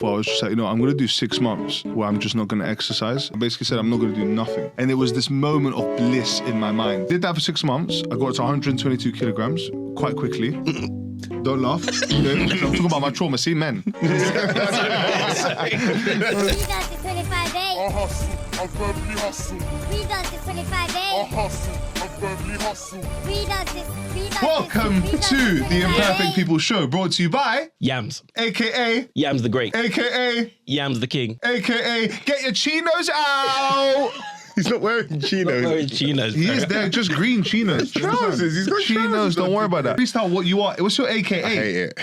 Well, I was just like, I'm going to do 6 months where I'm just not going to exercise. I basically said I'm not going to do nothing. And it was this moment of bliss in my mind. Did that for 6 months. I got to 122 kilograms quite quickly. Don't laugh. I'm talking about my trauma. See, men. We got the 25 days. I hustle, I verbally hustle. We got the 25 days. I hustle, I verbally hustle. We got this. Welcome to the Imperfect People Show, brought to you by Yams. AKA Yams the Great. AKA Yams the King. AKA get your chinos out. He's not wearing chinos. Wearing chinos. He is there, just green chinos. Trousers. He's got chinos. trousers. Don't worry about that. Freestyle what you are. What's your AKA? I hate it.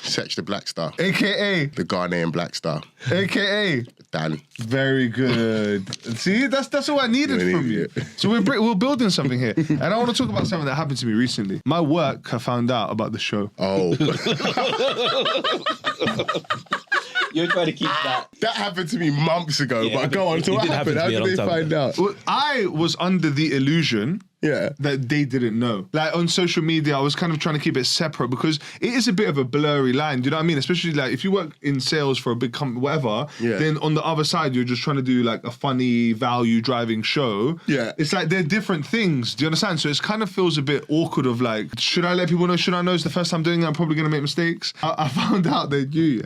Setch the Black Star. AKA. The Ghanaian Black Star. AKA. Dan. Very good. See, that's all I needed from you. So we're building something here. And I want to talk about something that happened to me recently. My work, I found out about the show. Oh. You're trying to keep that. That happened to me months ago. Yeah, but go on. So what happened? How did they find out? Well, I was under the illusion that they didn't know. Like on social media, I was kind of trying to keep it separate because it is a bit of a blurry line. Do you know what I mean? Especially like if you work in sales for a big company, whatever, then on the other side, you're just trying to do like a funny value driving show. Yeah. It's like they're different things. Do you understand? So it kind of feels a bit awkward of like, should I let people know? Should I know it's the first time doing it? I'm probably going to make mistakes. I found out they do,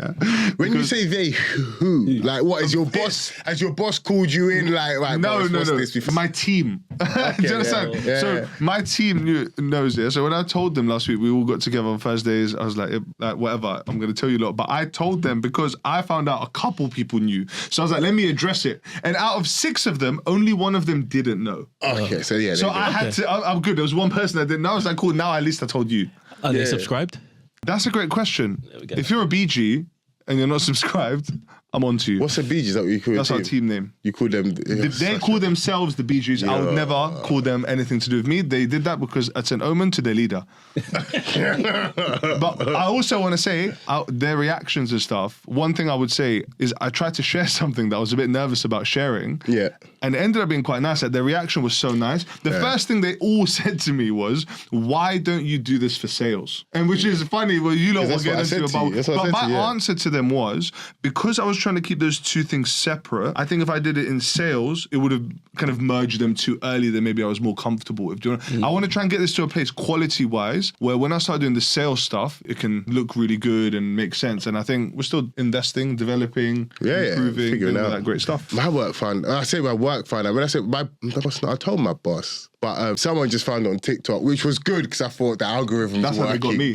When you say they, who? Like what, is your boss, has your boss called you in like, right, no, boss, no. this My team. Okay, do you understand? Yeah. So my team knows it. So when I told them last week, we all got together on Thursdays. I was like, whatever, I'm going to tell you a lot. But I told them because I found out a couple people knew. So I was like, let me address it. And out of 6 of them, only 1 of them didn't know. Okay, so yeah. So I had to, I'm good. There was 1 person that didn't know. I was like, cool, now at least I told you. Are they subscribed? That's a great question. There we go. If you're a BG and you're not subscribed, I'm on to you. What's a BG? Is that what you call That's your our team name. You call them... They call themselves the Bee Gees. I would never call them anything to do with me. They did that because it's an omen to their leader. But I also want to say, their reactions and stuff, one thing I would say is I tried to share something that I was a bit nervous about sharing. Yeah. And it ended up being quite nice. Like, their reaction was so nice. The first thing they all said to me was, why don't you do this for sales? And which is funny, well, you lot will get into about. But my answer to them was, because I was trying to keep those 2 things separate, I think if I did it in sales, it would have kind of merged them too early than maybe I was more comfortable with. Do you know? I want to try and get this to a place quality-wise where when I start doing the sales stuff, it can look really good and make sense. And I think we're still investing, developing, improving, figuring out all that great stuff. My work found, I say my work found out, when I said my boss, I told my boss. But someone just found it on TikTok, which was good because I thought the algorithm was working. That's how they got me.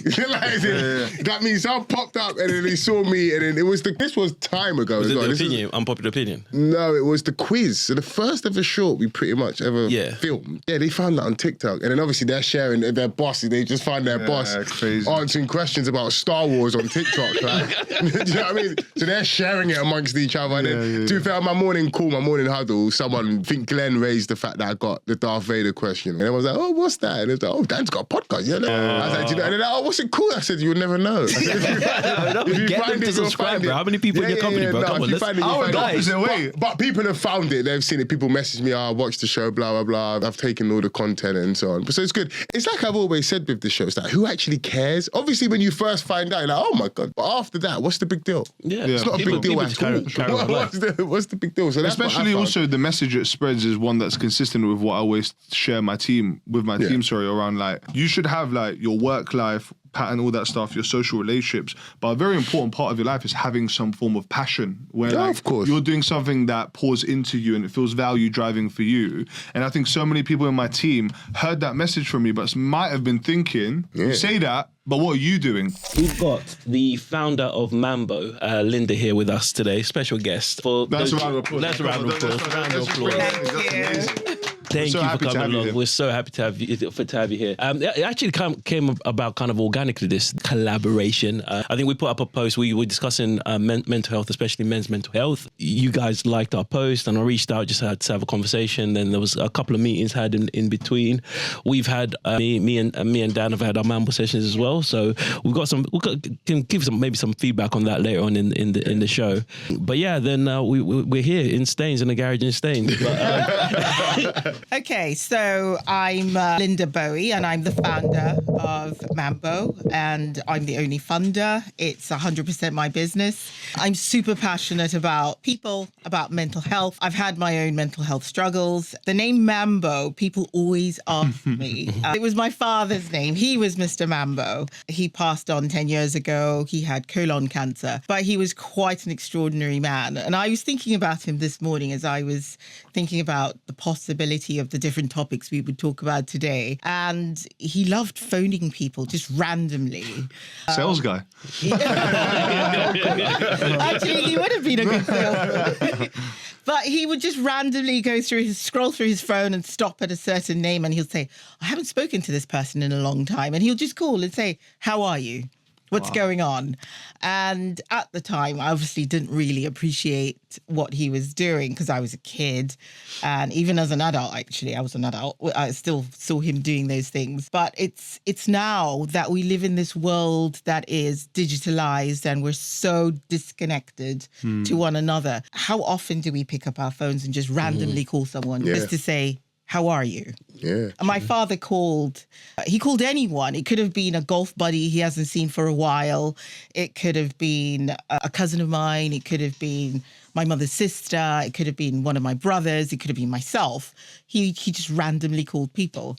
That means someone popped up and then they saw me and then it was this was time ago. Was it the opinion, unpopular opinion? No, it was the quiz. So the first ever short we pretty much ever filmed. Yeah, they found that on TikTok. And then obviously they're sharing their boss. They just found their boss answering questions about Star Wars on TikTok. Like, do you know what I mean? So they're sharing it amongst each other. And then to be fair, my morning huddle, someone, I think Glenn raised the fact that I got the Darth Vader question. And I was like, oh, what's that? And it was like, oh, Dan's got a podcast. You know? I was like, do you know? And they're like, oh, what's it called? I said, you'll never know. I said, if you Get find them it, to subscribe, bro. How many people in your company, bro? No, Come on, let's find it. I would go opposite way. But people have found it. They've seen it. People message me, I watched the show, blah, blah, blah. I've taken all the content and so on. So it's good. It's like I've always said with the show, it's like, who actually cares? Obviously, when you first find out, you're like, oh my God. But after that, what's the big deal? Yeah. It's not a big deal at all. What's the big deal? So that's especially also the message it spreads is one that's consistent with what I always share my team team, around like, you should have like your work life pattern, all that stuff, your social relationships. But a very important part of your life is having some form of passion where of course. You're doing something that pours into you and it feels value driving for you. And I think so many people in my team heard that message from me, but might have been thinking, you say that, but what are you doing? We've got the founder of Maambo, Linda, here with us today, special guest. That's a round of applause. That's a round of applause. Thank you for coming along. We're so happy to have you here. It actually came about kind of organically, this collaboration. I think we put up a post. We were discussing mental health, especially men's mental health. You guys liked our post, and I reached out, just had to have a conversation. Then there was a couple of meetings had in between. We've had me and Dan have had our Maambo sessions as well. So can give maybe some feedback on that later on in the show. But yeah, then we're here in Staines, in the garage in Staines. But, Okay, so I'm Linda Boughey, and I'm the founder of Maambo, and I'm the only funder. It's 100% my business. I'm super passionate about people, about mental health. I've had my own mental health struggles. The name Maambo, people always ask me. It was my father's name. He was Mr. Maambo. He passed on 10 years ago. He had colon cancer, but he was quite an extraordinary man. And I was thinking about him this morning as I was thinking about the possibility of the different topics we would talk about today. And he loved phoning people just randomly. Sales guy. Actually, he would have been a good salesman. But he would just randomly scroll through his phone and stop at a certain name, and he'll say, I haven't spoken to this person in a long time. And he'll just call and say, how are you? What's going on? And at the time, I obviously didn't really appreciate what he was doing because I was a kid. And even as an adult, actually, I was an adult, I still saw him doing those things. But it's now that we live in this world that is digitalized and we're so disconnected to one another. How often do we pick up our phones and just randomly call someone just to say, how are you? Yeah. And my father called. He called anyone. It could have been a golf buddy he hasn't seen for a while. It could have been a cousin of mine. It could have been my mother's sister. It could have been one of my brothers. It could have been myself. He just randomly called people.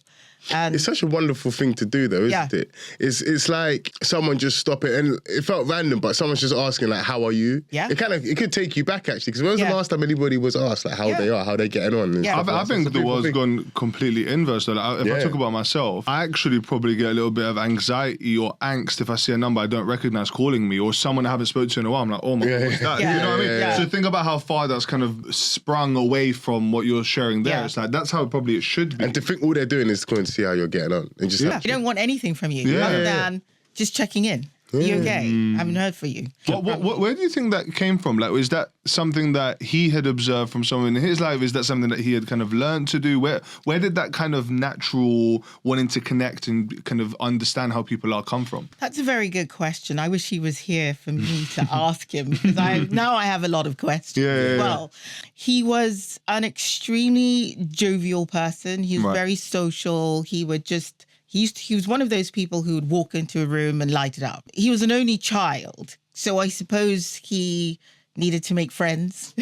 And it's such a wonderful thing to do, though, isn't it? It's like someone just stop it, and it felt random, but someone's just asking, like, how are you? Yeah. It could take you back, actually, because when was the last time anybody was asked, like, how they are, how they're getting on? Yeah. I think the world's gone completely inverse. Though. Like, if I talk about myself, I actually probably get a little bit of anxiety or angst if I see a number I don't recognize calling me, or someone I haven't spoken to in a while. I'm like, oh my God, what's that? You know what I mean? So think about how far that's kind of sprung away from what you're sharing there. It's like, that's how probably it should be. And to think all they're doing is calling to see how you're getting on. And just you don't want anything from you other than just checking in. Are you okay? I haven't heard from you. Where do you think that came from? Like, is that something that he had observed from someone in his life? Is that something that he had kind of learned to do? Where did that kind of natural wanting to connect and kind of understand how people are come from? That's a very good question. I wish he was here for me to ask him, because now I have a lot of questions as well. He was an extremely jovial person. He was very social. He was one of those people who would walk into a room and light it up. He was an only child, so I suppose he needed to make friends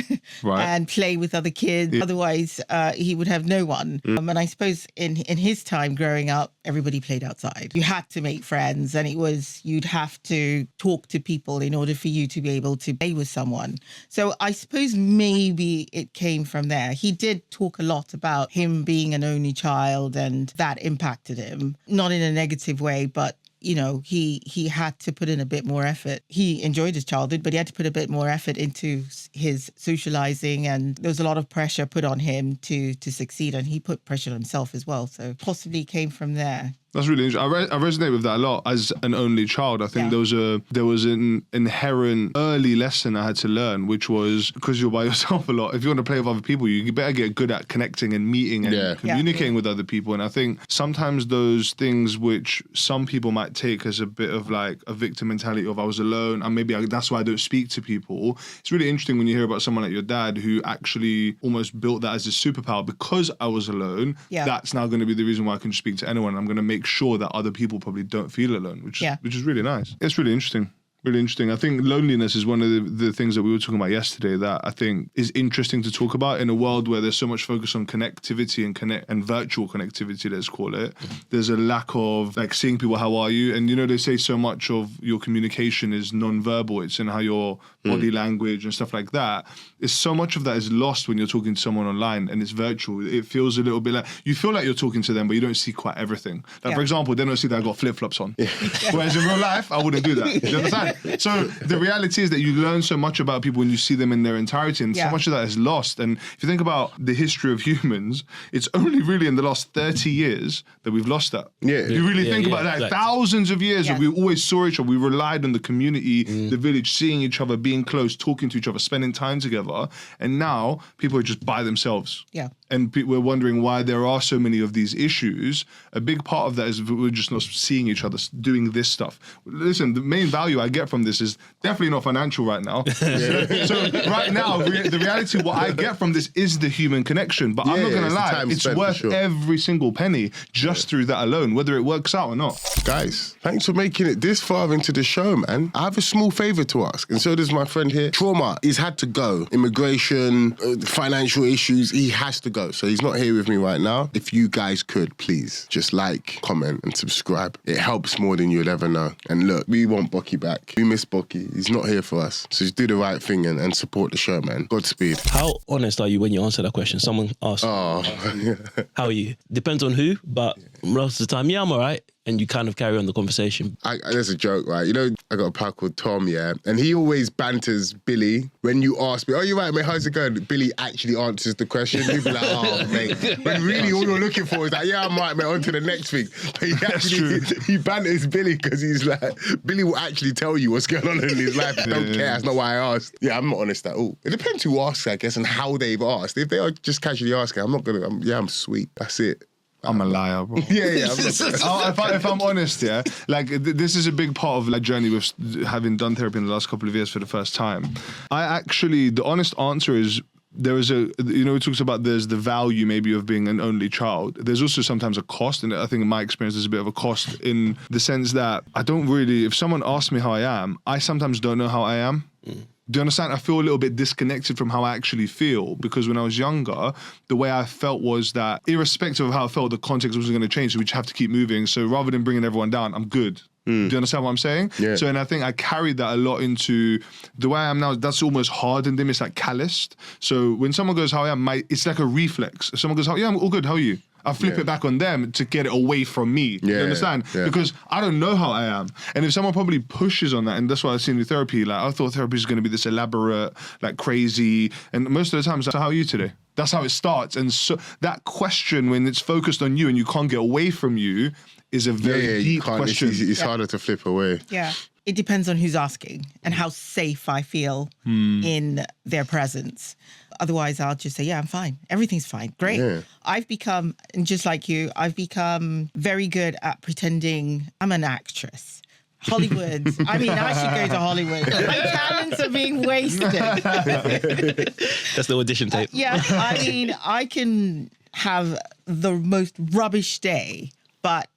and play with other kids. Otherwise, he would have no one. And I suppose in his time growing up, everybody played outside. You had to make friends, and you'd have to talk to people in order for you to be able to play with someone. So I suppose maybe it came from there. He did talk a lot about him being an only child, and that impacted him. Not in a negative way, but you know, he had to put in a bit more effort. He enjoyed his childhood, but he had to put a bit more effort into his socializing, and there was a lot of pressure put on him to succeed, and he put pressure on himself as well. So possibly came from there. That's really interesting. I resonate with that a lot. As an only child, I think there was an inherent early lesson I had to learn, which was, because you're by yourself a lot, if you want to play with other people, you better get good at connecting and meeting and communicating with other people. And I think sometimes those things which some people might take as a bit of like a victim mentality of I was alone, and maybe that's why I don't speak to people. It's really interesting when you hear about someone like your dad who actually almost built that as a superpower. Because I was alone, that's now going to be the reason why I can speak to anyone. I'm going to make sure that other people probably don't feel alone, which is really nice. It's really interesting. Really interesting. I think loneliness is one of the things that we were talking about yesterday that I think is interesting to talk about in a world where there's so much focus on connectivity and virtual connectivity, let's call it. There's a lack of like seeing people, how are you? And you know, they say so much of your communication is non-verbal. It's in how your body language and stuff like that. It's so much of that is lost when you're talking to someone online and it's virtual. It feels a little bit like, you feel like you're talking to them, but you don't see quite everything. Like for example, they don't see that I got flip-flops on. Whereas in real life, I wouldn't do that. Do you understand? So the reality is that you learn so much about people when you see them in their entirety, and so much of that is lost. And if you think about the history of humans, it's only really in the last 30 years that we've lost that. If you really think about that, thousands of years that we always saw each other, we relied on the community, the village, seeing each other, being close, talking to each other, spending time together. And now people are just by themselves. and we're wondering why there are so many of these issues, a big part of that is we're just not seeing each other doing this stuff. Listen, the main value I get from this is definitely not financial right now. So right now, the reality, what I get from this is the human connection. But I'm not going to lie, it's worth every single penny just through that alone, whether it works out or not. Guys, thanks for making it this far into the show, man. I have a small favour to ask, and so does my friend here. Trauma, he's had to go. Immigration, financial issues, he has to go. So he's not here with me right now. If you guys could, please, just like, comment, and subscribe. It helps more than you'll ever know. And look, we want Bocky back. We miss Bocky. He's not here for us. So just do the right thing and support the show, man. Godspeed. How honest are you when you answer that question? Someone asked, how are you? Depends on who, but most of the time, yeah, I'm all right. And you kind of carry on the conversation. There's a joke, right? You know, I got a pal called Tom, yeah? And he always banters Billy. When you ask me, oh, you're right, mate, how's it going? Billy actually answers the question. He'll be like, oh, mate. When really all you're looking for is like, yeah, I'm right, mate, on to the next thing. But he banters Billy because he's like, Billy will actually tell you what's going on in his life. I don't care, that's not why I asked. Yeah, I'm not honest at all. It depends who asks, I guess, and how they've asked. If they are just casually asking, I'm sweet. That's it. I'm a liar, bro. Yeah. If I'm honest, yeah, like this is a big part of my journey with having done therapy in the last couple of years for the first time. The honest answer is there is it talks about there's the value maybe of being an only child. There's also sometimes a cost, and I think in my experience there's a bit of a cost in the sense that I don't really, if someone asks me how I am, I sometimes don't know how I am. Do you understand? I feel a little bit disconnected from how I actually feel, because when I was younger, the way I felt was that irrespective of how I felt, the context wasn't going to change, so we just have to keep moving. So rather than bringing everyone down, I'm good. Do you understand what I'm saying? Yeah. So, and I think I carried that a lot into the way I am now. That's almost hardened him. It's like calloused. So when someone goes, how I am, it's like a reflex. If someone goes, yeah, I'm all good, how are you? I flip it back on them to get it away from me. You understand? Yeah. Because I don't know how I am. And if someone probably pushes on that, and that's what I've seen with therapy, like I thought therapy is going to be this elaborate, like crazy. And most of the time it's like, so how are you today? That's how it starts. And so that question, when it's focused on you and you can't get away from you, is a very deep question. It's harder to flip away. Yeah. It depends on who's asking and how safe I feel in their presence. Otherwise, I'll just say, yeah, I'm fine. Everything's fine. Great. Yeah. I've become, and just like you, I've become very good at pretending I'm an actress. Hollywood. I mean, I should go to Hollywood. My talents are being wasted. That's the audition tape. Yeah. I mean, I can have the most rubbish day, but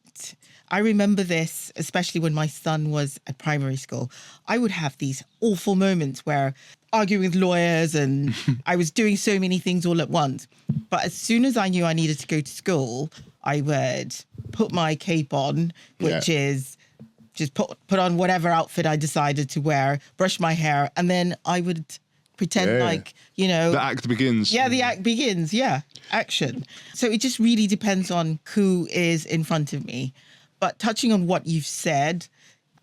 I remember this, especially when my son was at primary school. I would have these awful moments where arguing with lawyers and I was doing so many things all at once. But as soon as I knew I needed to go to school, I would put my cape on, which is just put on whatever outfit I decided to wear, brush my hair, and then I would pretend like, you know... The act begins. Yeah, the act begins, action. So it just really depends on who is in front of me. But touching on what you've said,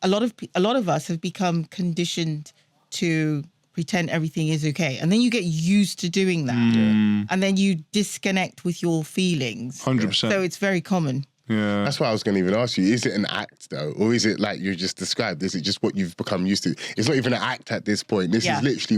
a lot of us have become conditioned to pretend everything is okay. And then you get used to doing that. And then you disconnect with your feelings. 100%. So it's very common. Yeah. That's what I was going to even ask you. Is it an act, though? Or is it like you just described? Is it just what you've become used to? It's not even an act at this point. This is literally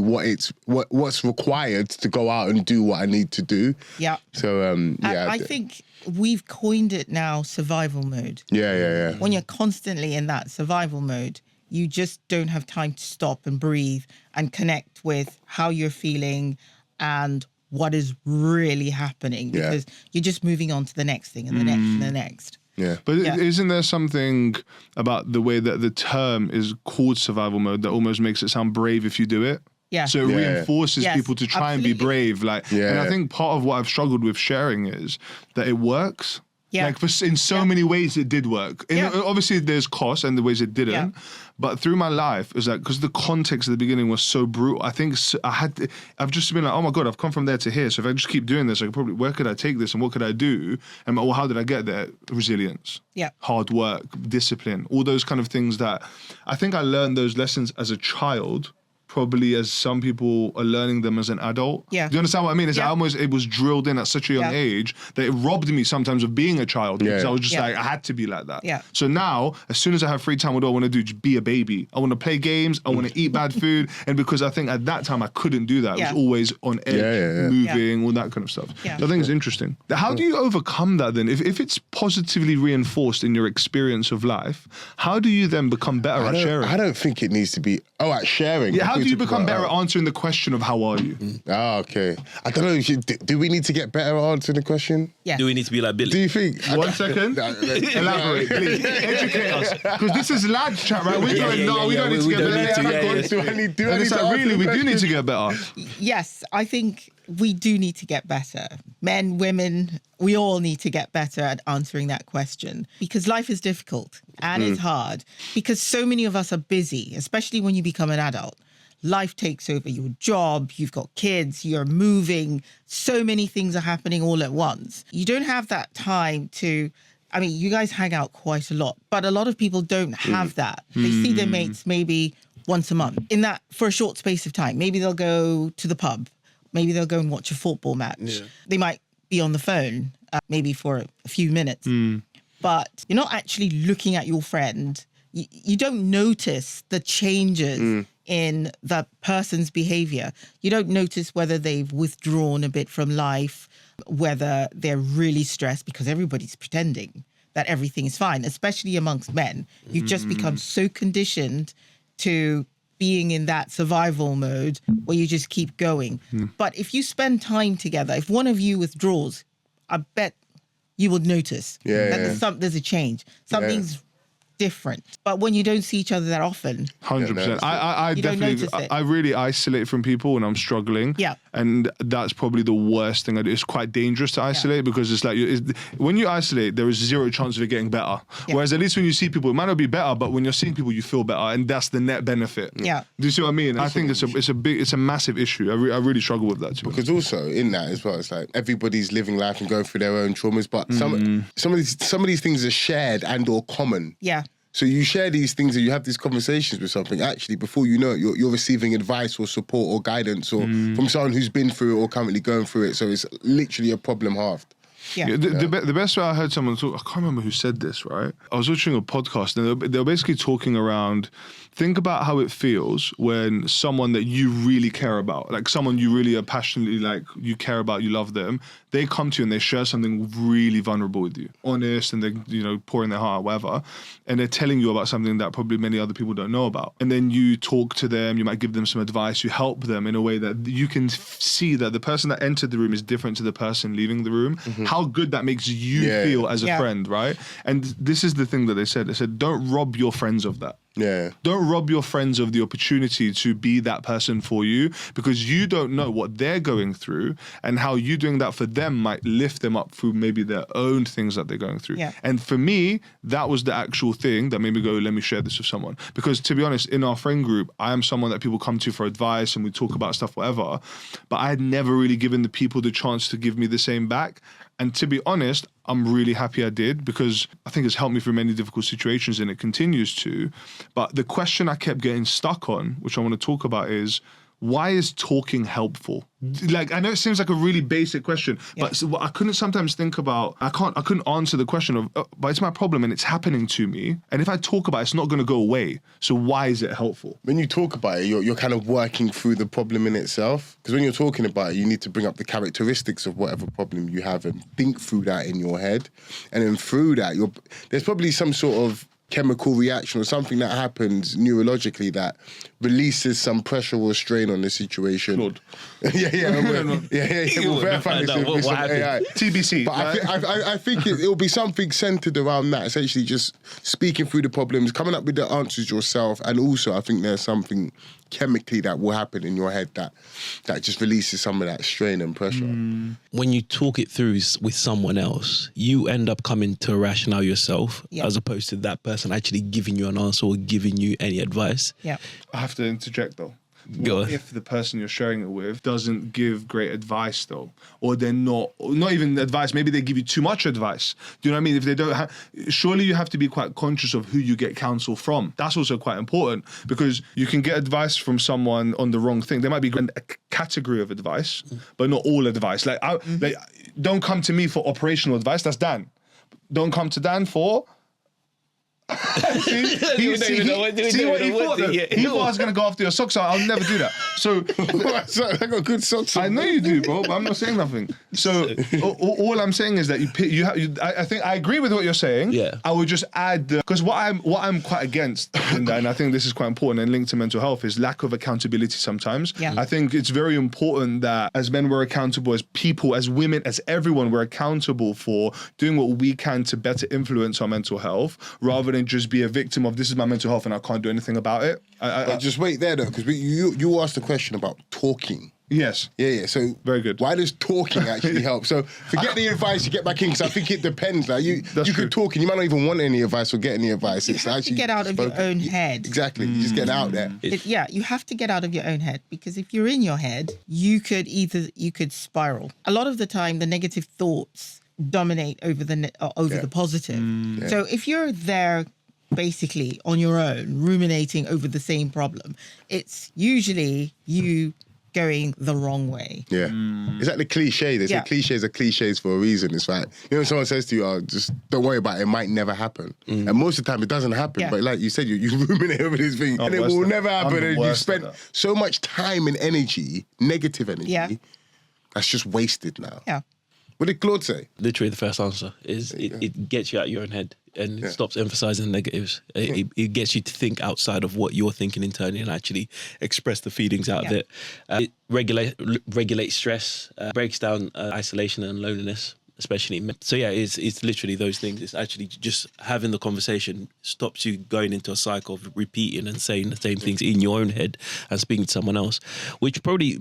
what's required to go out and do what I need to do. Yeah. So, I think we've coined it now survival mode. Yeah. When you're constantly in that survival mode, you just don't have time to stop and breathe and connect with how you're feeling and what is really happening, because you're just moving on to the next thing and the next and the next. Yeah. But isn't there something about the way that the term is called survival mode that almost makes it sound brave if you do it? Yeah. So it reinforces people to try and be brave. And I think part of what I've struggled with sharing is that it works. Yeah. Like in so many ways it did work. Obviously there's costs and the ways it didn't. Yeah. But through my life, it was like, because the context at the beginning was so brutal, I think I've just been like, oh my God, I've come from there to here. So if I just keep doing this, where could I take this and what could I do? And how did I get there? Resilience. Yeah. Hard work, discipline, all those kind of things that I think I learned those lessons as a child. probably as some people are learning them as an adult. Yeah. Do you understand what I mean? It's almost, it was drilled in at such a young age that it robbed me sometimes of being a child because I was just like, I had to be like that. Yeah. So now, as soon as I have free time, what do I want to do? Just be a baby. I want to play games. I want to eat bad food. And because I think at that time I couldn't do that. I was always on edge, moving, all that kind of stuff. Yeah. So I think it's interesting. How do you overcome that then? If it's positively reinforced in your experience of life, how do you then become better at sharing? I don't think it needs to be, at sharing. Yeah, how do you become better at answering the question of how are you? Okay. I don't know. Do we need to get better at answering the question? Yeah. Do we need to be like Billy? Do you think? 1 second. Elaborate, please. Educate us. Because this is lad chat, right? We don't need to get better. Do I need to really, we do need to get better. Yes, I think we do need to get better. Men, women, we all need to get better at answering that question because life is difficult and it's hard because so many of us are busy, especially when you become an adult. Life takes over your job, you've got kids, you're moving, so many things are happening all at once. You don't have that time to, I mean, you guys hang out quite a lot, but a lot of people don't have that. They see their mates maybe once a month in that for a short space of time. Maybe they'll go to the pub. Maybe they'll go and watch a football match. Yeah. They might be on the phone, maybe for a few minutes. But you're not actually looking at your friend. You don't notice the changes in the person's behavior. You don't notice whether they've withdrawn a bit from life, whether they're really stressed because everybody's pretending that everything is fine, especially amongst men. You've just become so conditioned to being in that survival mode where you just keep going. But if you spend time together, if one of you withdraws, I bet you would notice that there's a change. Something's different. But when you don't see each other that often, 100%. I definitely, I really isolate from people when I'm struggling. Yeah. And that's probably the worst thing I do. It's quite dangerous to isolate because it's like, when you isolate, there is zero chance of it getting better. Yeah. Whereas at least when you see people, it might not be better, but when you're seeing people, you feel better. And that's the net benefit. Yeah. Do you see what I mean? I think it's a massive issue. I really struggle with that too. Because also in that as well, it's like everybody's living life and going through their own traumas, but some of these things are shared and or common. Yeah. So you share these things and you have these conversations with something. Actually, before you know it, you're receiving advice or support or guidance or from someone who's been through it or currently going through it. So it's literally a problem halved. Yeah. The best way I heard someone talk, I can't remember who said this, right? I was watching a podcast and they were basically talking around, think about how it feels when someone that you really care about, like someone you really are passionately, like you care about, you love them, they come to you and they share something really vulnerable with you, honest, and they're, pouring their heart, whatever, and they're telling you about something that probably many other people don't know about. And then you talk to them, you might give them some advice, you help them in a way that you can see that the person that entered the room is different to the person leaving the room. How good that makes you feel as a friend, right? And this is the thing that they said. They said, don't rob your friends of that. Yeah. Don't rob your friends of the opportunity to be that person for you because you don't know what they're going through and how you doing that for them might lift them up through maybe their own things that they're going through. Yeah. And for me, that was the actual thing that made me go, let me share this with someone. Because to be honest, in our friend group, I am someone that people come to for advice and we talk about stuff, whatever. But I had never really given the people the chance to give me the same back. And to be honest, I'm really happy I did because I think it's helped me through many difficult situations and it continues to. But the question I kept getting stuck on, which I want to talk about, is why is talking helpful? Like, I know it seems like a really basic question, but I couldn't sometimes think about, I couldn't answer the question of, but it's my problem and it's happening to me. And if I talk about it, it's not going to go away. So why is it helpful? When you talk about it, you're kind of working through the problem in itself. Because when you're talking about it, you need to bring up the characteristics of whatever problem you have and think through that in your head. And then through that, there's probably some sort of chemical reaction or something that happens neurologically that releases some pressure or strain on the situation. Claude. We'll verify this with some AI. TBC. But I think it'll be something centered around that, essentially just speaking through the problems, coming up with the answers yourself, and also I think there's something chemically that will happen in your head that just releases some of that strain and pressure. When you talk it through with someone else, you end up coming to a rationale yourself as opposed to that person actually giving you an answer or giving you any advice. Yeah. I have to interject though. what if the person you're sharing it with doesn't give great advice though, or they're not even advice, maybe they give you too much advice. Do you know what I mean? If they don't surely you have to be quite conscious of who you get counsel from. That's also quite important, because you can get advice from someone on the wrong thing. There might be a category of advice, but not all advice. Like don't come to me for operational advice. That's Dan. Don't come to Dan for... He thought I was going to go after your socks. I'll never do that. So I got good socks on. I know you do, bro, but I'm not saying nothing. So all I'm saying is that I think I agree with what you're saying. Yeah. I would just add, because what I'm quite against, and I think this is quite important and linked to mental health, is lack of accountability sometimes. Yeah. I think it's very important that as men we're accountable, as people, as women, as everyone, we're accountable for doing what we can to better influence our mental health, rather than just be a victim of this is my mental health and I can't do anything about it. But just wait there though, because you asked a question about talking. Yes. Yeah. So very good. Why does talking actually help? So forget the advice you get back in, because I think it depends. Like you could talk and you might not even want any advice or get any advice. You have to get out of your own head. Exactly. Just get out there. You have to get out of your own head, because if you're in your head, you could spiral. A lot of the time, the negative thoughts dominate over the positive. Yeah. So if you're there basically on your own, ruminating over the same problem, it's usually you going the wrong way. Yeah. It's like the cliche. They say cliches are cliches for a reason. It's like, when someone says to you, just don't worry about it, it might never happen. And most of the time it doesn't happen. Yeah. But like you said, you ruminate over this thing and it will never happen. And you spent so much time and energy, negative energy, that's just wasted now. Yeah. What did Claude say? Literally the first answer is it gets you out of your own head and it stops emphasizing the negatives. It gets you to think outside of what you're thinking internally and actually express the feelings out of it. It regulates stress, breaks down isolation and loneliness, especially. So yeah, it's literally those things. It's actually just having the conversation stops you going into a cycle of repeating and saying the same things in your own head and speaking to someone else, which probably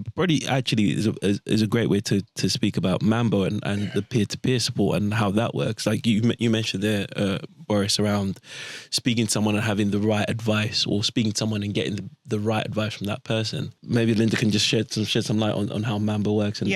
actually is a great way to speak about Maambo and the peer-to-peer support and how that works. Like you mentioned there, Boris, around speaking to someone and having the right advice, or speaking to someone and getting the right advice from that person. Maybe Linda can just shed some light on how Maambo works and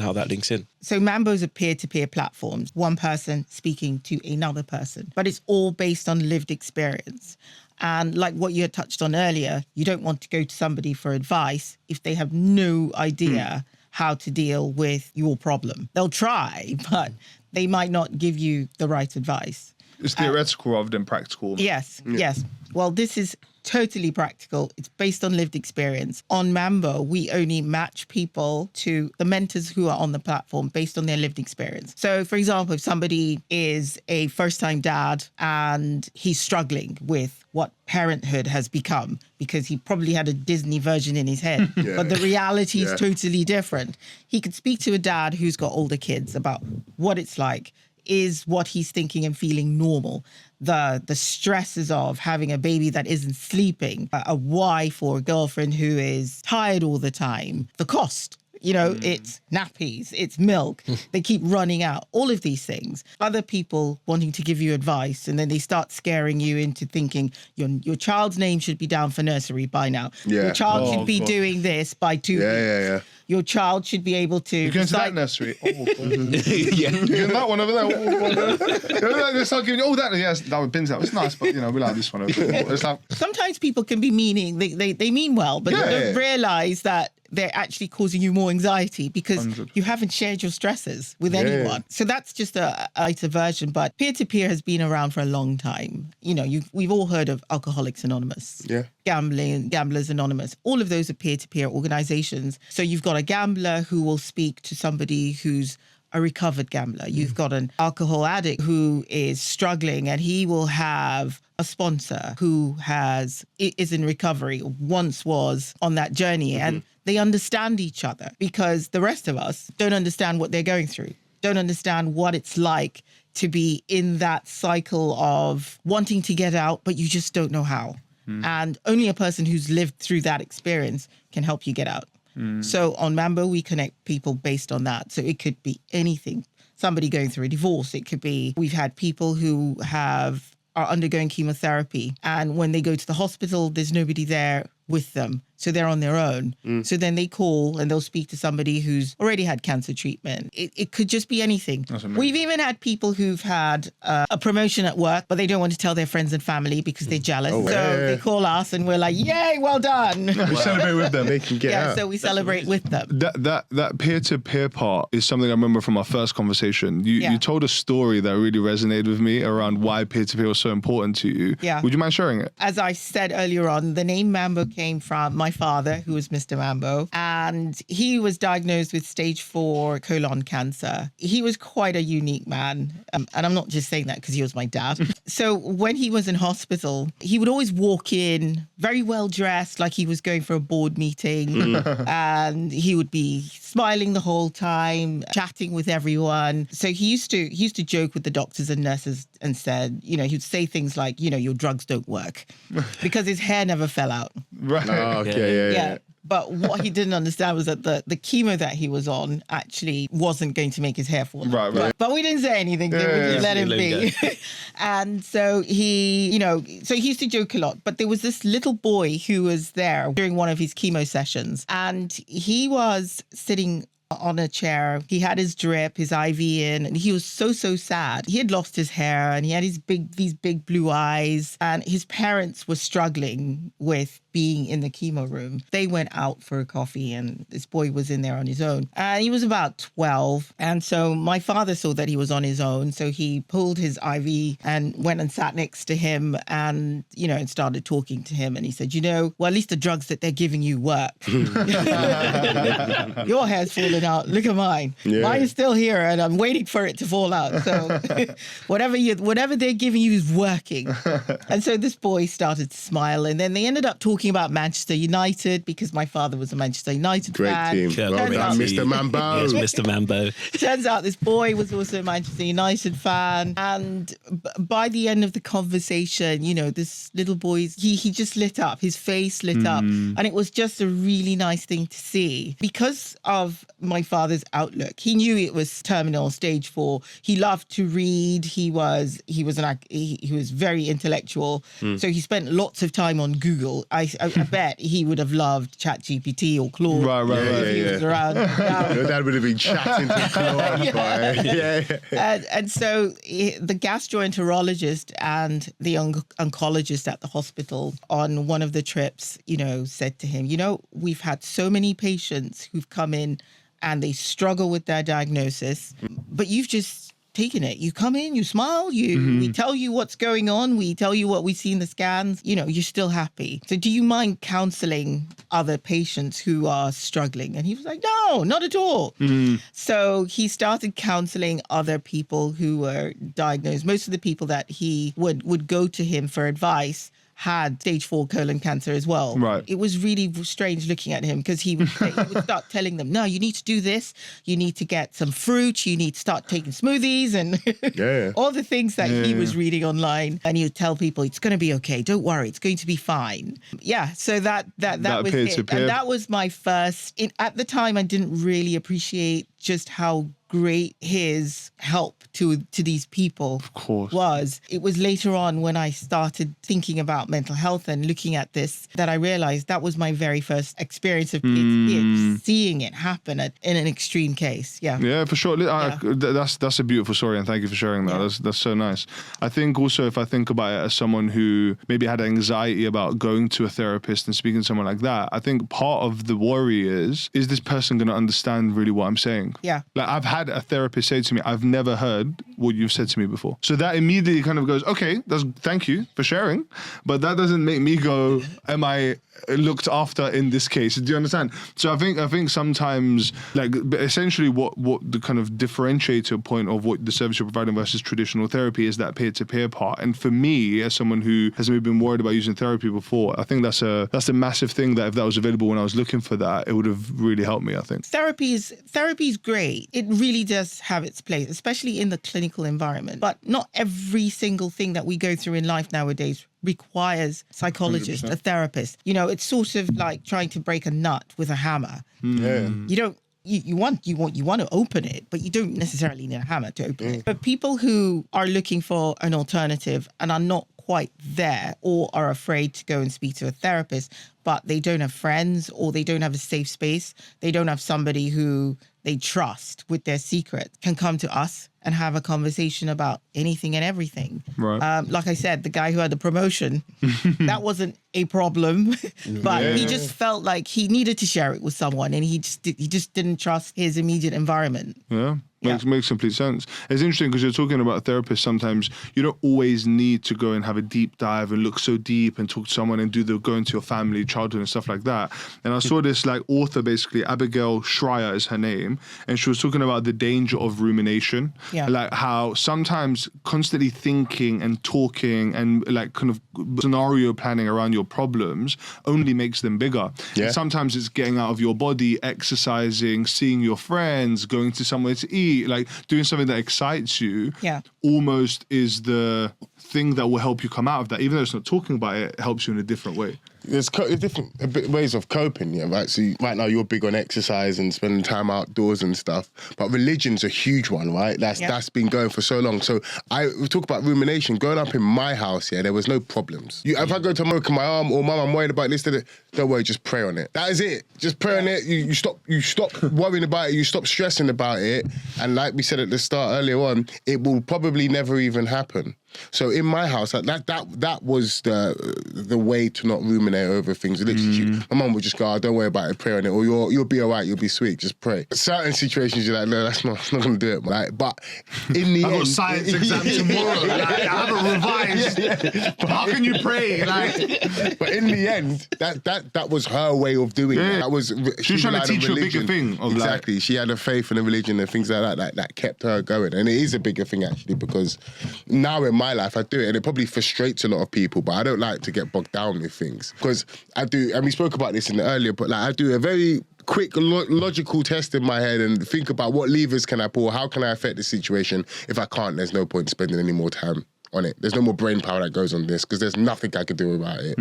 how that links in. So Maambo is a peer-to-peer platform, one person speaking to another person, but it's all based on lived experience. And like what you had touched on earlier, you don't want to go to somebody for advice if they have no idea how to deal with your problem. They'll try, but they might not give you the right advice. It's theoretical rather than practical. Yes. Well, this is totally practical. It's based on lived experience. On Maambo, we only match people to the mentors who are on the platform based on their lived experience. So, for example, if somebody is a first-time dad and he's struggling with what parenthood has become, because he probably had a Disney version in his head, but the reality is totally different. He could speak to a dad who's got older kids about what it's like. Is what he's thinking and feeling normal? The stresses of having a baby that isn't sleeping, a wife or a girlfriend who is tired all the time, the cost. It's nappies, it's milk. They keep running out. All of these things. Other people wanting to give you advice, and then they start scaring you into thinking your child's name should be down for nursery by now. Yeah. Your child should be doing this by 2 weeks. Yeah. Your child should be able to... You're going to that nursery? Oh, yeah. You're that one over there. They start giving you, yes, that would bins out. It's nice, but, we like this one over there. It's like... Sometimes people can be meaning, they mean well, but they don't realise that they're actually causing you more anxiety because 100. You haven't shared your stresses with anyone. So that's just a lighter version. But peer-to-peer has been around for a long time. We've all heard of Alcoholics Anonymous. Yeah. Gamblers Anonymous. All of those are peer-to-peer organizations. So you've got a gambler who will speak to somebody who's a recovered gambler. You've got an alcohol addict who is struggling, and he will have a sponsor who is in recovery, once was on that journey. And they understand each other, because the rest of us don't understand what they're going through, don't understand what it's like to be in that cycle of wanting to get out, but you just don't know how. And only a person who's lived through that experience can help you get out. So on Maambo, we connect people based on that. So it could be anything. Somebody going through a divorce. It could be, we've had people who are undergoing chemotherapy, and when they go to the hospital, there's nobody there with them So they're on their own. So then they call and they'll speak to somebody who's already had cancer treatment. It could just be anything. We've even had people who've had a promotion at work, but they don't want to tell their friends and family because they're jealous. They call us and we're like, yay, well done. We celebrate with them. They can get out. So we celebrate with them. That peer-to-peer part is something I remember from our first conversation. You told a story that really resonated with me around why peer-to-peer was so important to you. Yeah. Would you mind sharing it? As I said earlier on, the name Maambo came from my father, who was Mr. Maambo, and he was diagnosed with stage 4 colon cancer. He was quite a unique man, and I'm not just saying that because he was my dad. So when he was in hospital, he would always walk in very well dressed, like he was going for a board meeting, and he would be smiling the whole time, chatting with everyone. So he used to joke with the doctors and nurses and said, he'd say things like, your drugs don't work, because his hair never fell out. Right. Oh, okay, yeah. But what he didn't understand was that the chemo that he was on actually wasn't going to make his hair fall out. Right. But we didn't say anything. We just let him be. And so he used to joke a lot. But there was this little boy who was there during one of his chemo sessions, and he was sitting on a chair. He had his drip, his IV in, and he was so sad. He had lost his hair and he had these big blue eyes, and his parents were struggling with being in the chemo room. They went out for a coffee and this boy was in there on his own. And he was about 12. And so my father saw that he was on his own. So he pulled his IV and went and sat next to him and, and started talking to him. And he said, well, at least the drugs that they're giving you work. Your hair's falling out. Look at mine. Yeah. Mine is still here and I'm waiting for it to fall out. So whatever they're giving you is working. And so this boy started to smile, and then they ended up talking about Manchester United because my father was a Manchester United fan. Great team. Well done, Mr. Maambo. Yes, Mr. Maambo. Turns out this boy was also a Manchester United fan. And by the end of the conversation, this little boy, he just lit up. His face lit up. And it was just a really nice thing to see. Because of my father's outlook, he knew it was terminal, stage 4. He loved to read. He was very intellectual. So he spent lots of time on Google. I bet he would have loved ChatGPT or Claude. Right. If he was around. Your dad would have been chatting to Claude. And so the gastroenterologist and the oncologist at the hospital on one of the trips, said to him, we've had so many patients who've come in and they struggle with their diagnosis, but you've just taken it. You come in, you smile, we tell you what's going on, we tell you what we see in the scans, you're still happy. So do you mind counseling other patients who are struggling? And he was like, no, not at all. So he started counseling other people who were diagnosed. Most of the people that he would go to him for advice had stage 4 colon cancer as well. Right. It was really strange looking at him because he would start telling them, no, you need to do this. You need to get some fruit. You need to start taking smoothies and all the things that he was reading online. And he would tell people, it's going to be okay. Don't worry. It's going to be fine. Yeah. So that was it. And that was my first, at the time, I didn't really appreciate just how great his help to these people was. It was later on when I started thinking about mental health and looking at this that I realized that was my very first experience of seeing it happen in an extreme case. Yeah, for sure. That's a beautiful story, and thank you for sharing that. That's so nice. I think also, if I think about it as someone who maybe had anxiety about going to a therapist and speaking to someone like that, I think part of the worry is this person going to understand really what I'm saying? Yeah. Like, I've had a therapist say to me, I've never heard what you've said to me before. So that immediately kind of goes, okay, thank you for sharing. But that doesn't make me go, am I looked after in this case? Do you understand? So I think sometimes, like, essentially what the kind of differentiator point of what the service you're providing versus traditional therapy is that peer-to-peer part. And for me, as someone who has maybe been worried about using therapy before, I think that's a massive thing that if that was available when I was looking for that, it would have really helped me, I think. Therapy is great. It really does have its place, especially in the clinical environment. But not every single thing that we go through in life nowadays requires a psychologist, 100%. A therapist. It's sort of like trying to break a nut with a hammer. You don't. You want to open it, but you don't necessarily need a hammer to open it. But people who are looking for an alternative and are not quite there or are afraid to go and speak to a therapist, but they don't have friends or they don't have a safe space, they don't have somebody who they trust with their secrets, can come to us and have a conversation about anything and everything. Right. Like I said, the guy who had the promotion, that wasn't a problem, but he just felt like he needed to share it with someone, and he just didn't trust his immediate environment. Yeah. Makes complete sense. It's interesting because you're talking about therapists. Sometimes you don't always need to go and have a deep dive and look so deep and talk to someone and go into your family, childhood and stuff like that. And I saw this like author, basically, Abigail Schreier is her name, and she was talking about the danger of rumination. Yeah. Like how sometimes constantly thinking and talking and like kind of scenario planning around your problems only makes them bigger. Yeah. And sometimes it's getting out of your body, exercising, seeing your friends, going to somewhere to eat, like doing something that excites you, almost is the thing that will help you come out of that. Even though it's not talking about it, it helps you in a different way. There's different ways of coping, yeah, right? So right now you're big on exercise and spending time outdoors and stuff, but religion's a huge one, right? That's been going for so long. So we talk about rumination. Growing up in my house, there was no problems. If I go to America, my arm or mum, I'm worried about this, don't worry, just pray on it. That is it. Just pray on it. You stop worrying about it. You stop stressing about it. And like we said at the start earlier on, it will probably never even happen. So in my house, that was the way to not ruminate over things. Literally, my mum would just go, don't worry about it, pray on it, or you'll be all right, you'll be sweet, just pray. Certain situations, you're like, no, that's not going to do it. Like, but in the end... I've got a science exam tomorrow. Like, I haven't revised. How can you pray? Like, but in the end, that was her way of doing it. That was... She was trying to teach you a bigger thing. Exactly. Like, she had a faith and a religion and things like that kept her going. And it is a bigger thing, actually, because now in my life, I do it, and it probably frustrates a lot of people, but I don't like to get bogged down with things. Because I do, and we spoke about this in the earlier, but like I do a very quick logical test in my head and think about what levers can I pull, how can I affect the situation. If I can't, there's no point spending any more time on it. There's no more brain power that goes on this because there's nothing I could do about it.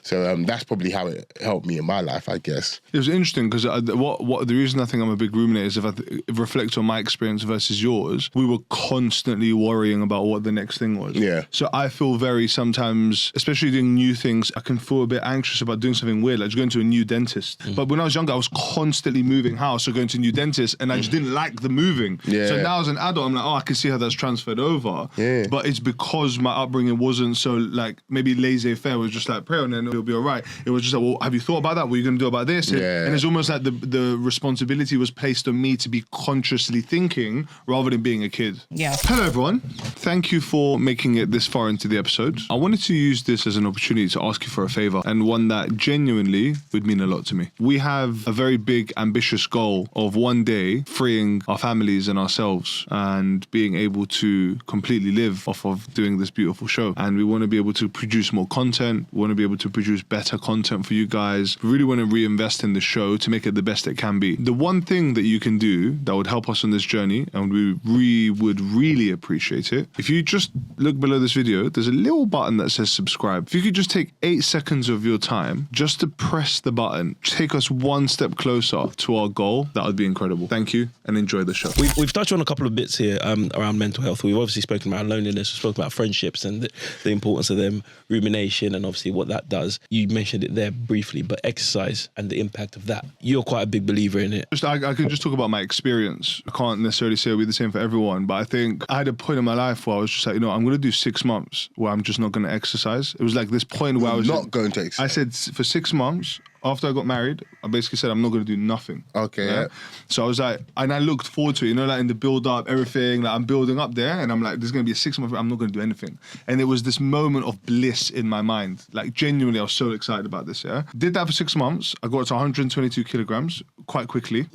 So that's probably how it helped me in my life, I guess. It was interesting because what the reason I think I'm a big ruminator is if I reflect on my experience versus yours, we were constantly worrying about what the next thing was. Yeah. So I feel very sometimes, especially doing new things, I can feel a bit anxious about doing something weird, like going to a new dentist. But when I was younger, I was constantly moving house or going to a new dentist, and I just didn't like the moving. Yeah. So now as an adult, I'm like, I can see how that's transferred over. Yeah. But it's because my upbringing wasn't so like maybe laissez-faire, was just like pray on it and it'll be all right. It was just like, well, have you thought about that? What are you going to do about this? Yeah. And it's almost like the responsibility was placed on me to be consciously thinking rather than being a kid. Yeah. Hello, everyone. Thank you for making it this far into the episode. I wanted to use this as an opportunity to ask you for a favor, and one that genuinely would mean a lot to me. We have a very big, ambitious goal of one day freeing our families and ourselves and being able to completely live off of doing this beautiful show. And we want to be able to produce more content. We want to be able to produce better content for you guys. We really want to reinvest in the show to make it the best it can be. The one thing that you can do that would help us on this journey, and we would really appreciate it, if you just look below this video, there's a little button that says subscribe. If you could just take 8 seconds of your time just to press the button, take us one step closer to our goal, that would be incredible. Thank you, and enjoy the show. We've touched on a couple of bits here around mental health. We've obviously spoken about loneliness, we've spoken about friendships and the importance of them, rumination, and obviously what that does. You mentioned it there briefly, but exercise and the impact of that. You're quite a big believer in it. I can just talk about my experience. I can't necessarily say it'll be the same for everyone, but I think I had a point in my life where I was just like, I'm going to do 6 months where I'm just not going to exercise. It was like this point where I was not going to exercise. I said for 6 months, after I got married, I basically said I'm not going to do nothing. Okay, yeah. So I was like, and I looked forward to it, like in the build up, everything, like I'm building up there, and I'm like, there's going to be a 6 month, I'm not going to do anything. And it was this moment of bliss in my mind. Like genuinely, I was so excited about this, yeah. Did that for 6 months. I got to 122 kilograms quite quickly.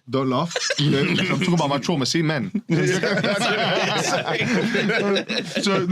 Don't laugh. I'm talking about my trauma. See, men. So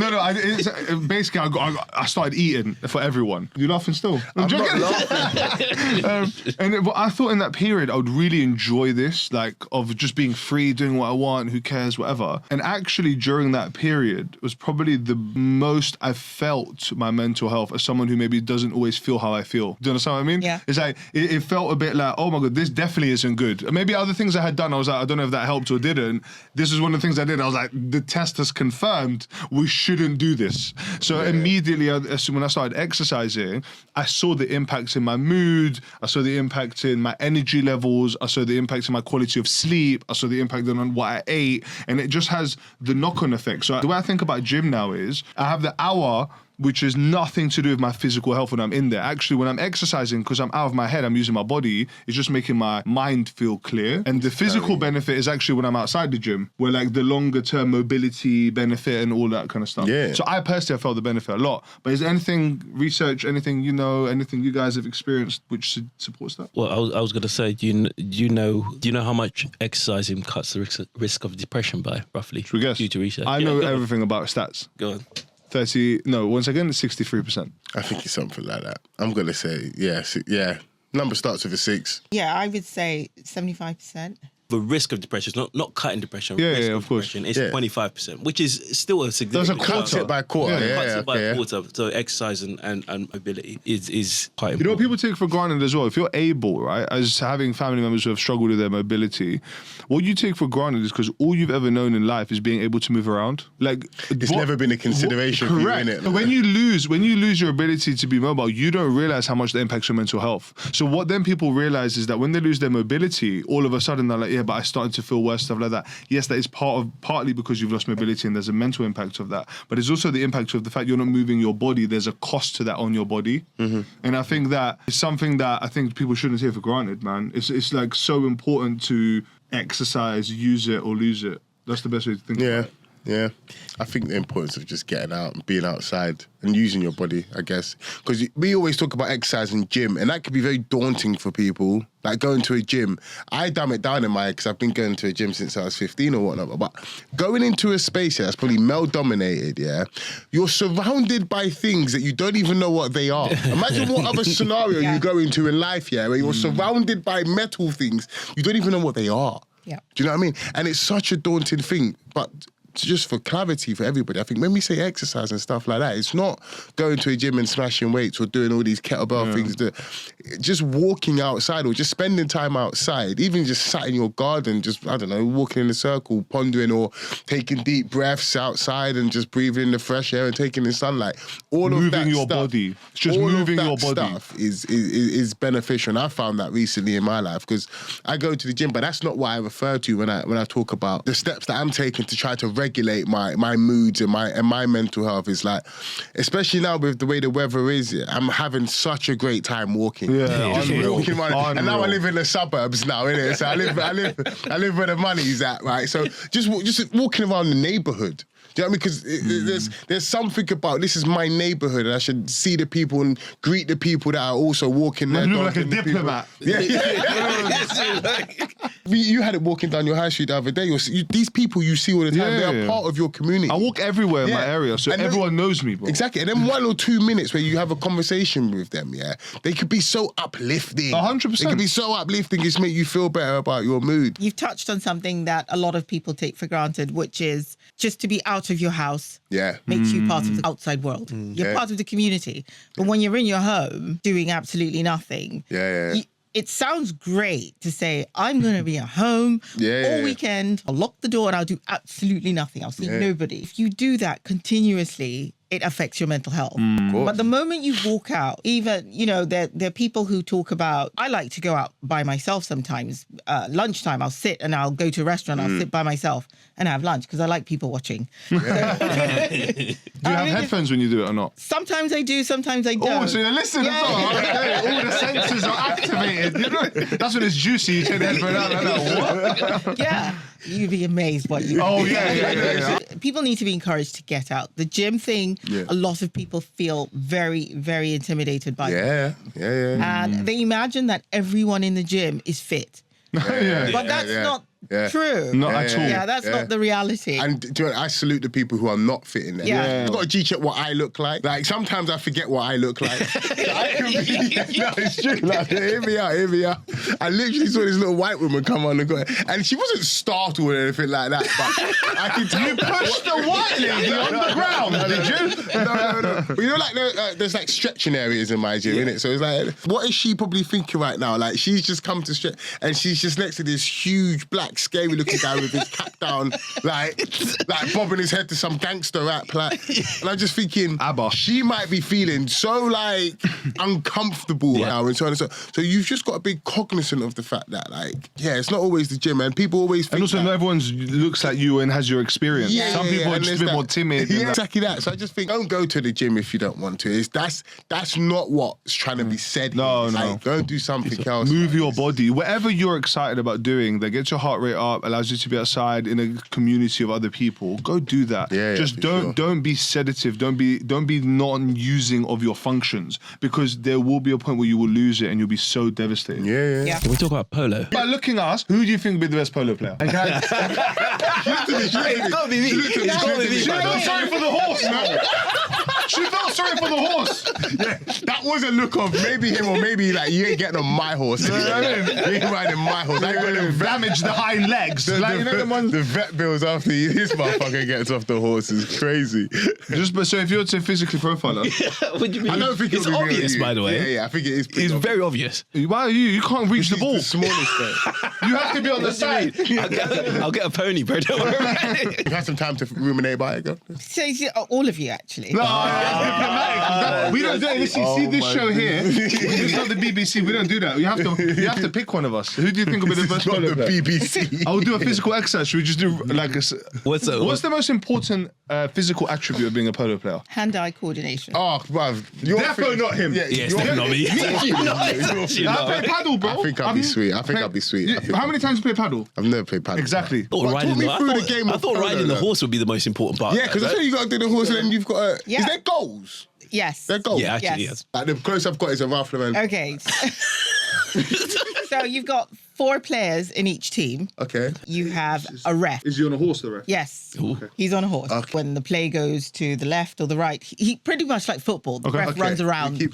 basically, I started eating for everyone. You laughing still? I'm not laughing. But I thought in that period I would really enjoy this, like of just being free, doing what I want, who cares, whatever. And actually, during that period, was probably the most I felt my mental health as someone who maybe doesn't always feel how I feel. Do you understand what I mean? Yeah. It's like it felt a bit like, oh my god, this definitely isn't good. Maybe other things I had done, I was like, I don't know if that helped or didn't. This is one of the things I did. I was like, the test has confirmed we shouldn't do this. So immediately, when I started exercising, I saw the impacts in my mood. I saw the impact in my energy levels. I saw the impact in my quality of sleep. I saw the impact on what I ate. And it just has the knock-on effect. So the way I think about gym now is I have the hour which is nothing to do with my physical health when I'm in there. Actually, when I'm exercising, because I'm out of my head, I'm using my body, it's just making my mind feel clear. And the physical benefit is actually when I'm outside the gym, where like the longer term mobility benefit and all that kind of stuff. Yeah. So I personally have felt the benefit a lot. But is there anything, research, anything you know, anything you guys have experienced which supports that? Well, I was going to say, do you know how much exercising cuts the risk of depression by, roughly? Should we guess? Due to research. I know everything about stats. Go on. 63%. I think it's something like that. I'm going to say, yeah. Number starts with a 6. Yeah, I would say 75%. The risk of depression, not cutting depression. Yeah, of course. Is 25%, which is still a significant. There's a quarter by quarter. Cuts it by a quarter. So exercise and mobility is quite important. You know what people take for granted as well? If you're able, right, as having family members who have struggled with their mobility, what you take for granted is because all you've ever known in life is being able to move around. Like it's never been a consideration for you, innit? When you lose your ability to be mobile, you don't realize how much that impacts your mental health. So what then people realize is that when they lose their mobility, all of a sudden they're like, but I started to feel worse, stuff like that. Yes, that is partly because you've lost mobility and there's a mental impact of that. But it's also the impact of the fact you're not moving your body. There's a cost to that on your body. Mm-hmm. And I think that is something that I think people shouldn't take for granted, man. It's like so important to exercise, use it or lose it. That's the best way to think about it. Yeah, I think the importance of just getting out and being outside and using your body, I guess. Because we always talk about exercise and gym, and that can be very daunting for people. Like going to a gym. I dumb it down in my head because I've been going to a gym since I was 15 or whatnot. But going into a space that's probably male-dominated, you're surrounded by things that you don't even know what they are. Imagine what other scenario you go into in life, where you're surrounded by metal things. You don't even know what they are. Yeah. Do you know what I mean? And it's such a daunting thing. But just for clarity for everybody, I think when we say exercise and stuff like that, it's not going to a gym and smashing weights or doing all these kettlebell things. Just walking outside or just spending time outside, even just sat in your garden, just, I don't know, walking in a circle, pondering or taking deep breaths outside and just breathing in the fresh air and taking in sunlight. All of that your stuff, body. It's just moving your body. Stuff is beneficial. And I found that recently in my life because I go to the gym, but that's not what I refer to when I talk about the steps that I'm taking to try to regulate my moods and my mental health. Is like, especially now with the way the weather is, I'm having such a great time walking. Yeah, just walking around. And now I live in the suburbs now, innit? So I live where the money's at, right? So just walking around the neighborhood. Do you know what I mean? Because there's something about this is my neighborhood, and I should see the people and greet the people that are also walking there. You look like a diplomat. You had it walking down your high street the other day. These people you see all the time, they are part of your community. I walk everywhere in my area, so and everyone knows me, bro. Exactly. And then 1 or 2 minutes where you have a conversation with them, they could be so uplifting. 100%. They could be so uplifting, just make you feel better about your mood. You've touched on something that a lot of people take for granted, which is just to be out of your house makes you part of the outside world. You're part of the community. But when you're in your home doing absolutely nothing, it sounds great to say, I'm going to be at home all weekend. I'll lock the door and I'll do absolutely nothing. I'll see nobody. If you do that continuously, it affects your mental health. But the moment you walk out, even, there are people who talk about, I like to go out by myself sometimes. Lunchtime, I'll sit and I'll go to a restaurant, I'll sit by myself and have lunch because I like people watching. Do you have headphones when you do it or not? Sometimes I do, sometimes I don't. Oh, so you listen as well. Okay. All the senses are activated. That's when it's juicy. You take the headphone out like that. What? Yeah. You'd be amazed what you... Oh, yeah. People need to be encouraged to get out. The gym thing, a lot of people feel very, very intimidated by it. Yeah. And they imagine that everyone in the gym is fit. But that's not true. Not at all. Yeah, that's not the reality. And do you know, I salute the people who are not fitting there. Yeah. I've got to G-check what I look like. Like, sometimes I forget what I look like. I can be, no, it's true. Like, hear me out. I literally saw this little white woman come on and she wasn't startled or anything like that, but I can tell. You pushed the white lady on the ground, did you? No. But you know, like, there's like stretching areas in my gym, innit? So it's like, what is she probably thinking right now? Like, she's just come to stretch and she's just next to this huge, black, scary looking guy with his cap down, like bobbing his head to some gangster rap. Like, and I'm just thinking, ABBA. She might be feeling so like uncomfortable now and so on and so on. So you've just got to be cognizant of the fact that, like, it's not always the gym, and people always think. And also, not everyone looks like you and has your experience. Some people are just a bit more timid. Yeah, exactly that. So I just think, don't go to the gym if you don't want to. That's not what's trying to be said. No. Like, go do something else. Move your body. Whatever you're excited about doing that gets your heart rate up, allows you to be outside in a community of other people, go do that. Just don't be sedative. Don't be non-using of your functions, because there will be a point where you will lose it and you'll be so devastated. Yeah. Can we talk about polo? By looking at us, who do you think would be the best polo player? It's got to be me. It's got to be me. She felt sorry for the horse, man. She felt sorry for the horse. Yeah, that was a look of maybe him or maybe like, you ain't getting on my horse. You ain't riding my horse. I got to damage the hind legs. The vet bills after this motherfucker gets off the horse is crazy. So if you were to physically profile her, What do you mean? I don't think it's obvious, by the way. Yeah, I think it is. It's very obvious. why are you can't reach the ball. The smallest though. You have to be on the side. I'll get a pony, bro. Don't worry about it. You had some time to ruminate by it, girl. So, all of you, actually. No, we don't do it. Listen, see this show here. It's not the BBC. We don't do that. You have to pick one of us. Who do you think will be the best Not polo the player? BBC. I'll do a physical exercise. Should we just do like a... What's the most important physical attribute of being a polo player? Hand-eye coordination. Oh, bruv. Definitely not him. Yeah, Yes, definitely not me. I play paddle, bro. I think I'll be sweet. I'll be sweet. How many times you play paddle? I've never played paddle. Exactly. I thought riding the horse would be the most important part. Yeah, because I think you got to do the horse and then you've got to... Yeah. Is there goals? Yes. They're goals? Yeah, actually, Yes. Like, the closest I've got is a Ralph Lauren. Okay. So you've got 4 players in each team. Okay. You have a ref. Is he on a horse, the ref? Yes. Okay. He's on a horse. Okay. When the play goes to the left or the right, he pretty much like football. The ref runs around, keep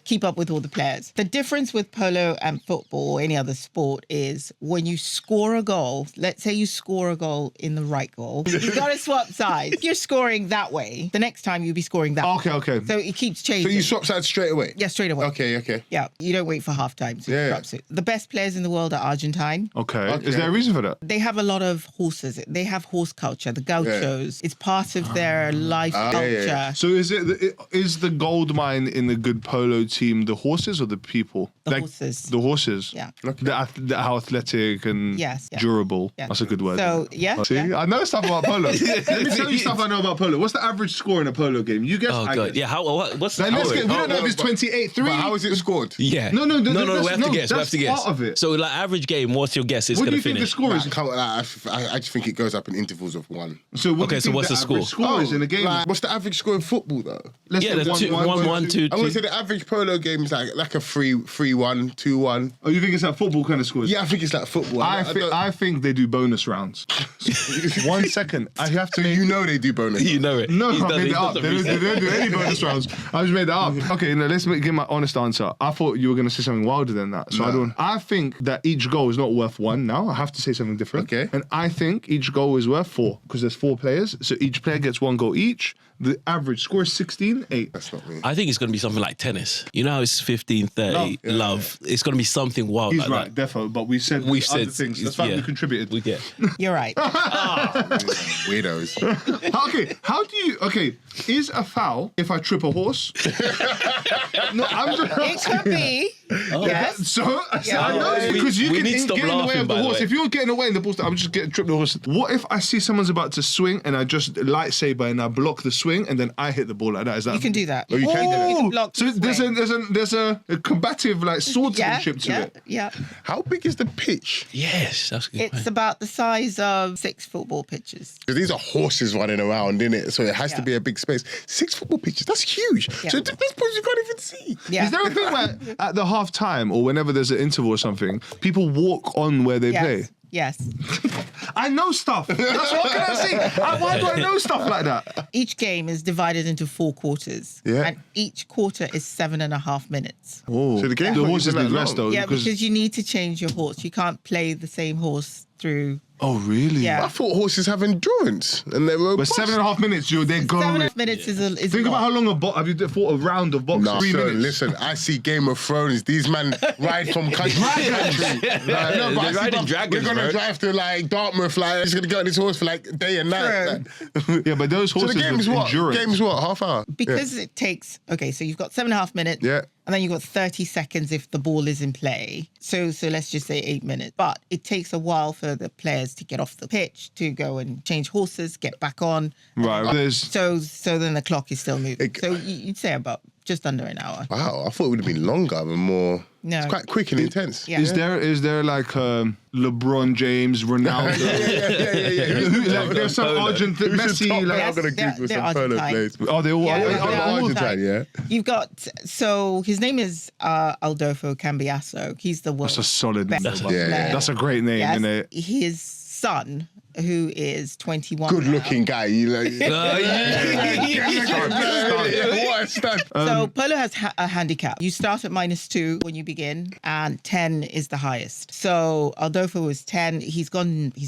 keep up with all the players. The difference with polo and football or any other sport is when you score a goal, let's say you score a goal in the right goal, you've got to swap sides. If you're scoring that way, the next time you'll be scoring that way. Okay. So it keeps changing. So you swap sides straight away? Yeah, straight away. Okay. Yeah, you don't wait for half time. So you drops it. The best players in the world are Argentine. Okay. Is there a reason for that? They have a lot of horses. They have horse culture. The gauchos. It's part of their life culture. Yeah. So is the gold mine in the good polo team the horses or the people? The horses. The horses. Yeah. How athletic and durable. Yeah. That's a good word. So, yeah. See, I know stuff about polo. Let me tell you stuff I know about polo. What's the average score in a polo game? You guess. Oh, I God. guess. Yeah, what's the We don't know if it's 28-3. But how is it scored? Yeah. No, we have to guess. That's part of it. So, like, average game, what's your guess? It's What do going you to think the finish. score is? I just think it goes up in intervals of 1. So what do you think what's the score? average score is in a game? Like, what's the average score in football though? Let's Yeah, say there's 1-1, 2-2. I would say the average polo game is like a 3-1, 2-1. Oh, you think it's like football kind of scores? Yeah, I think it's like football. I think they do bonus rounds. 1 second. I have to. You know they do bonus. You know it. No, He's I done made it. it up. They don't do any bonus rounds. I just made that up. Okay, now let's give my honest answer. I thought you were going to say something wilder than that. So I think that each goal is not worth 1 now. I have to say something different. Okay. And I think each goal is worth 4 because there's 4 players. So each player gets 1 goal each. The average score is 16-8. That's not me. I think it's going to be something like tennis. You know how it's 15-30, love. It's going to be something wild He's like right, that. defo. But we've said other things. That's why we contributed. We get. You're right. Weirdos. Okay, is a foul if I trip a horse? No, I'm just... It could be. Yes. So I know because you we can need to stop get in the way laughing, of the by the horse. way. If you're getting away in the horse, I'm just getting tripped the horse. What if I see someone's about to swing and I just lightsaber and I block the swing and then I hit the ball like that? Is that You can do that. Oh, you can do that. You can block So the swing. there's a combative like swordsmanship to it. Yeah. How big is the pitch? Yes, that's a good. It's about the size of 6 football pitches. Because these are horses running around, innit? So it has to be a big space. 6 football pitches, that's huge. Yeah. So this point you can't even see. Yeah. Is there a thing where at the half time or whenever there's an interval or something, people walk on where they play? Yes. I know stuff. That's what can I say? Why do I know stuff like that? Each game is divided into 4 quarters. Yeah. And each quarter is 7.5 minutes. Oh, So the game's the not horses even that need rest long. though. Yeah, because you need to change your horse. You can't play the same horse through. Oh, really? Yeah. I thought horses have endurance and they're But robust. 7.5 minutes, they're going. 7.5 minutes is a Think lot. about how long have you fought a round of boxing? Nah, 3 so minutes. listen, I see Game of Thrones. These men ride from country to country. No, but I They're see riding man, dragons, we're gonna bro. drive to like Dartmouth, like he's gonna get on his horse for like day and night. Like. Yeah, but those So horses the game's with what? endurance. Game's what? Half hour? Because it takes, so you've got 7.5 minutes. Yeah. And then you've got 30 seconds if the ball is in play. So let's just say 8 minutes. But it takes a while for the players to get off the pitch, to go and change horses, get back on. Right. There's So then the clock is still moving. So you'd say about just under an hour. Wow, I thought it would have been longer and more. No. It's quite quick and intense. Yeah. Is there like LeBron James, Ronaldo? Yeah. Like, there's some Argentine Messi. Like, I'm gonna Yes, Google they're some polo Argentine. players. oh, they all. Yeah, are. they're all Argentine, yeah. You've got, so his name is Adolfo Cambiaso. He's the world's That's a solid name. best Yeah, player. yeah. That's a great name, Yes. isn't it? His son, who is 21 Good looking guy. You like. What a stud. So polo has a handicap. You start at -2 when you begin, and 10 is the highest. So Adolfo was 10. He's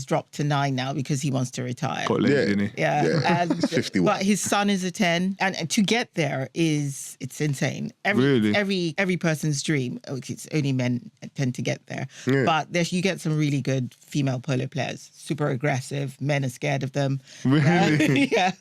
dropped to 9 now because he wants to retire. Got lazy, Yeah. didn't he? Yeah, and 51. but his son is a 10, and to get there it's insane. Really? Every person's dream. It's only men tend to get there, Yeah. but you get some really good female polo players. Super aggressive. Men are scared of them. Really? Yeah.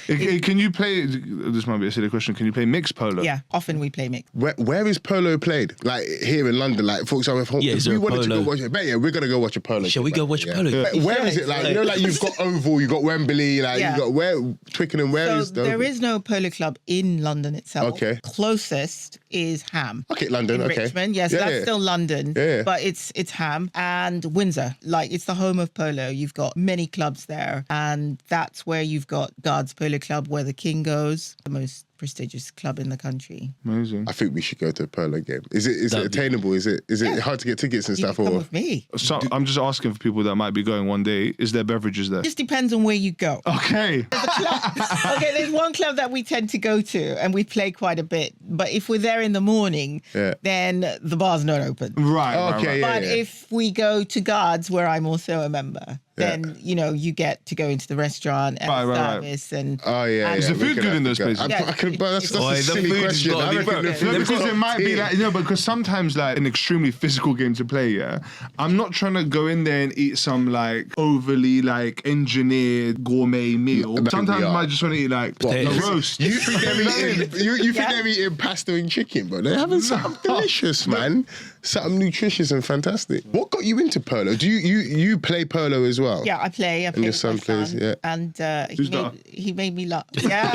Can you play? This might be a silly question. Can you play mixed polo? Yeah. Often we play mixed. Where is polo played? Like here in London, like for example, Yeah, if is we there a wanted to go polo? watch it, yeah, we're gonna go watch a polo. Shall we game, go watch a yeah. polo game? But where is it? Like like you've got Oval, you've got Wembley, like Yeah. you've got where Twickenham. Where is So there is no polo club in London itself. Okay. Closest is Ham. Okay, London. In Okay, Richmond, yes, Yeah, that's yeah. still London, Yeah. but it's Ham and Windsor. Like it's the home of polo. You've got many clubs there, and that's where you've got Guards Polo Club, where the king goes, the most prestigious club in the country. Amazing. I think we should go to a polo game. Is it attainable? Is it hard to get tickets and You stuff? can come Or with me. So I'm just asking for people that might be going one day. Is there beverages there? Just depends on where you go. Okay. Okay, there's one club that we tend to go to, and we play quite a bit. But if we're there in the morning, then the bar's not open. Right. Okay, Right. But if we go to Guards, where I'm also a member, then you get to go into the restaurant and service and. Oh yeah, and Is the food good in those places? I could, but that's a the silly food has question. gotta I be reckon the good. food No, has because got it might be tea. like, because sometimes like an extremely physical game to play, yeah, I'm not trying to go in there and eat some like overly like engineered gourmet meal. Maybe Sometimes we I are. might just want to eat like a Potatoes. roast. You think they're eating? You think they're eating pasta and chicken, but they're having something delicious, man. Something nutritious and fantastic. What got you into polo? Do you play polo as well? Yeah, I play. I play your with son my plays, son, yeah. and Who's that? he made me laugh. Yeah.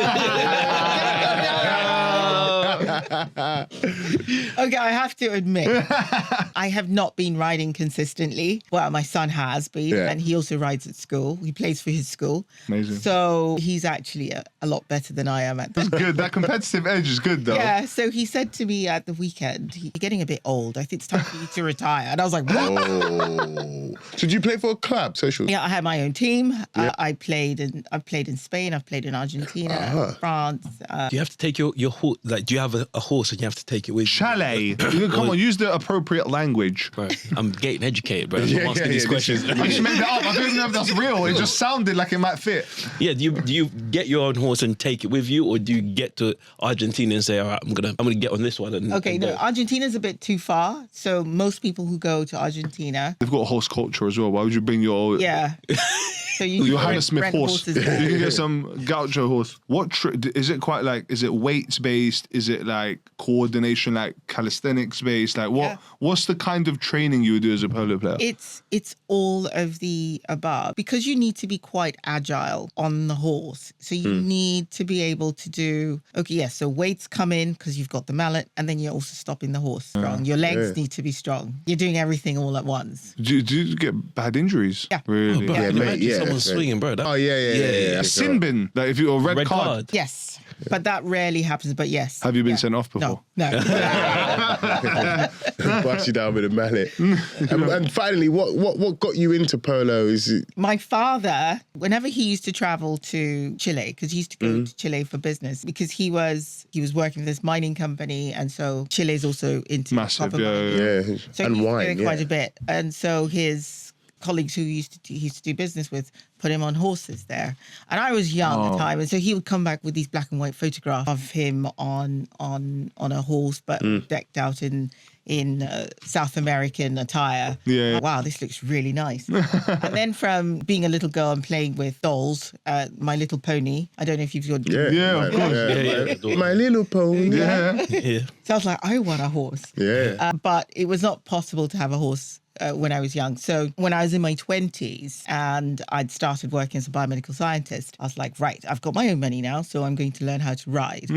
Okay, I have to admit, I have not been riding consistently. Well, my son has been, and he also rides at school. He plays for his school. Amazing. So he's actually a lot better than I am at that. Good. That competitive edge is good though. Yeah, so he said to me at the weekend, "You're getting a bit old. I think it's time for you to retire." And I was like, "What?" Oh. So did you play for a club, social? Yeah, I had my own team. I've played in Spain. I've played in Argentina, France. Do you have to take your horse? Like, do you have a horse and you have to take it with you? Chalet. Come on, use the appropriate language. Right. I'm getting educated, bro. Yeah, I'm asking these yeah, questions. I just made that up. I don't even know if that's real. It just sounded like it might fit. Yeah, do you get your own horse and take it with you, or do you get to Argentina and say, all right, I'm gonna get on this one? And No, Argentina's a bit too far. So most people who go to Argentina, They've got a horse culture as well. Why would you bring your yeah. So you your can Hannah Smith rent horse? horses You there. can get some gaucho horse. What is it? Quite like? Is it weights based? Is it like coordination, like calisthenics based? Like what? Yeah. What's the kind of training you would do as a polo player? It's all of the above, because you need to be quite agile on the horse. So you need to be able to do, so weights come in because you've got the mallet, and then you're also stopping the horse strong. Your legs need to be strong. You're doing everything all at once. Do you get bad injuries? Yeah. Really? But Yeah, imagine mate, yeah. someone Someone's swinging, bro. Yeah. A sin bin. Like if you're a red card. Yes. But that rarely happens, but yes. Have you been sent off before? No. Bust you down with a mallet. And finally, what got you into polo? Is it... My father, whenever he used to travel to Chile, because he used to go to Chile for business, because he was working for this mining company, and so Chile is also into massive, copper mining. Yeah. So and he was wine, doing quite a bit, and so his colleagues who he used to do business with put him on horses there, and I was young at the time, and so he would come back with these black and white photographs of him on a horse, but decked out in South American attire. Yeah. Wow, this looks really nice. And then from being a little girl and playing with dolls, My Little Pony. I don't know if you've got. Yeah, of course. Yeah. My Little Pony. Yeah. So I was like, I want a horse. Yeah. But it was not possible to have a horse when I was young. So when I was in my 20s and I'd started working as a biomedical scientist, I was like, right, I've got my own money now, so I'm going to learn how to ride.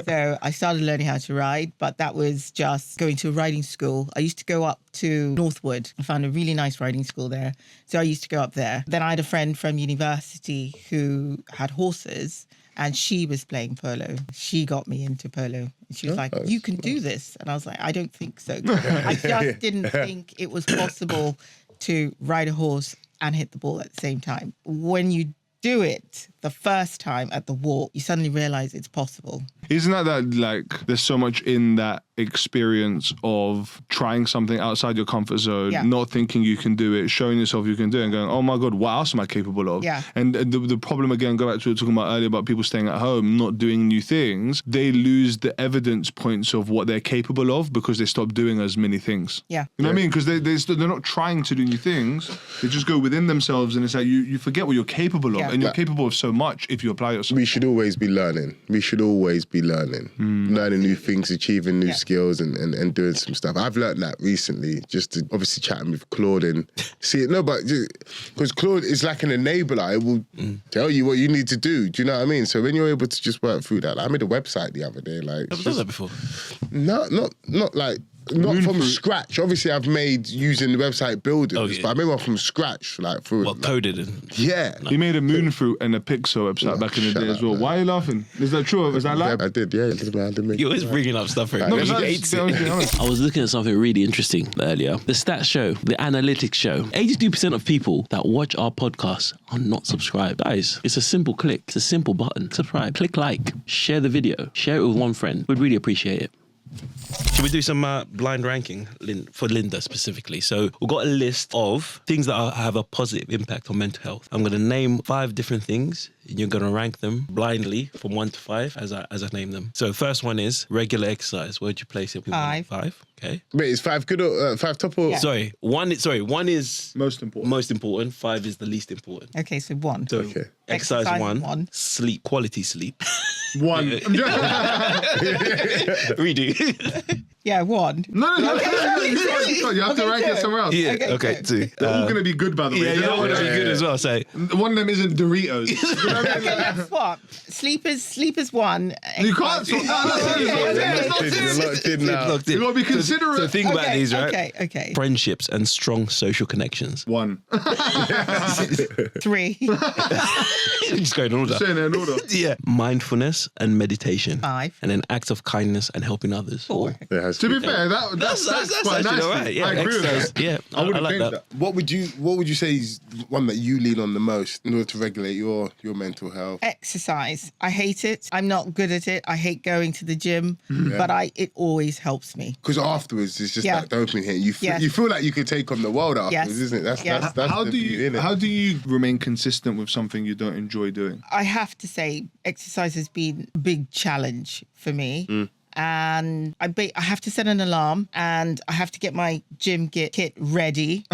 So I started learning how to ride, but that was just going to a riding school. I used to go up to Northwood. I found a really nice riding school there. So I used to go up there. Then I had a friend from university who had horses, and she was playing polo. She got me into polo. And she was like, you can do this. And I was like, I don't think so. I just didn't think it was possible to ride a horse and hit the ball at the same time. When you do it the first time at the walk, you suddenly realize it's possible. Isn't that like there's so much in that experience of trying something outside your comfort zone, not thinking you can do it, showing yourself you can do it, and going, oh my God, what else am I capable of? Yeah. And the problem again, go back to what we were talking about earlier about people staying at home, not doing new things. They lose the evidence points of what they're capable of because they stop doing as many things. Yeah. You know what I mean? Because they're not trying to do new things. They just go within themselves, and it's like you forget what you're capable of, and you're capable of so much if you apply yourself. We should always be learning. Learning new things, achieving new skills, and doing some stuff. I've learned that recently, just to, obviously chatting with Claude and see it. No, but because Claude is like an enabler. It will tell you what you need to do. Do you know what I mean? So when you're able to just work through that, like, I made a website the other day. Like, I've done that before. No, not like. Not from scratch. Obviously, I've made using the website builders, but I made one from scratch, like through. What, coded and? Yeah. You made a Moonfruit and a Pixel website back in the day as well. Why are you laughing? Is that true? Is that like? I did. Yeah, I did make. You're always bringing up stuff. No, I was looking at something really interesting earlier. The stats show, the analytics show, 82% of people that watch our podcast are not subscribed. Guys, it's a simple click. It's a simple button. Subscribe. Click like. Share the video. Share it with one friend. We'd really appreciate it. Should we do some blind ranking for Linda specifically? So we've got a list of things that have a positive impact on mental health. I'm going to name 5 different things, and you're going to rank them blindly from 1 to 5 as I name them. So first one is regular exercise. Where'd you place it? 5. 5. Okay. Wait, is 5 good or 5 top or? Yeah. Sorry, one is most important. 5 is the least important. Okay, so 1. So Okay. exercise 1, sleep, quality sleep. 1. Redo. Yeah, 1. No. You have to rank it somewhere else. Yeah. Okay, Okay. 2. They're all going to be good, by the way. Yeah, They're you're all going to gonna be good as well. So One of them isn't Doritos. Okay, let's swap. Sleep is 1. You can't swap. You're locked in now. locked in. You got to be considerate. So think about these, right? Okay. Friendships and strong social connections. 1. 3. Just going in order. Saying it in order. Yeah. Mindfulness and meditation. 5. And then acts of kindness and helping others. 4. To be fair, that's quite actually nice. all right. Yeah, I agree with exercise. that. Yeah, I wouldn't like think that. What would you say is one that you lean on the most in order to regulate your mental health? Exercise. I hate it. I'm not good at it. I hate going to the gym, but it always helps me. Because afterwards, it's just Yeah. that dopamine hit. You feel like you could take on the world afterwards, isn't it? That's How the do beauty, you innit? how do you remain consistent with something you don't enjoy doing? I have to say, exercise has been a big challenge for me. And I have to set an alarm, and I have to get my gym kit ready.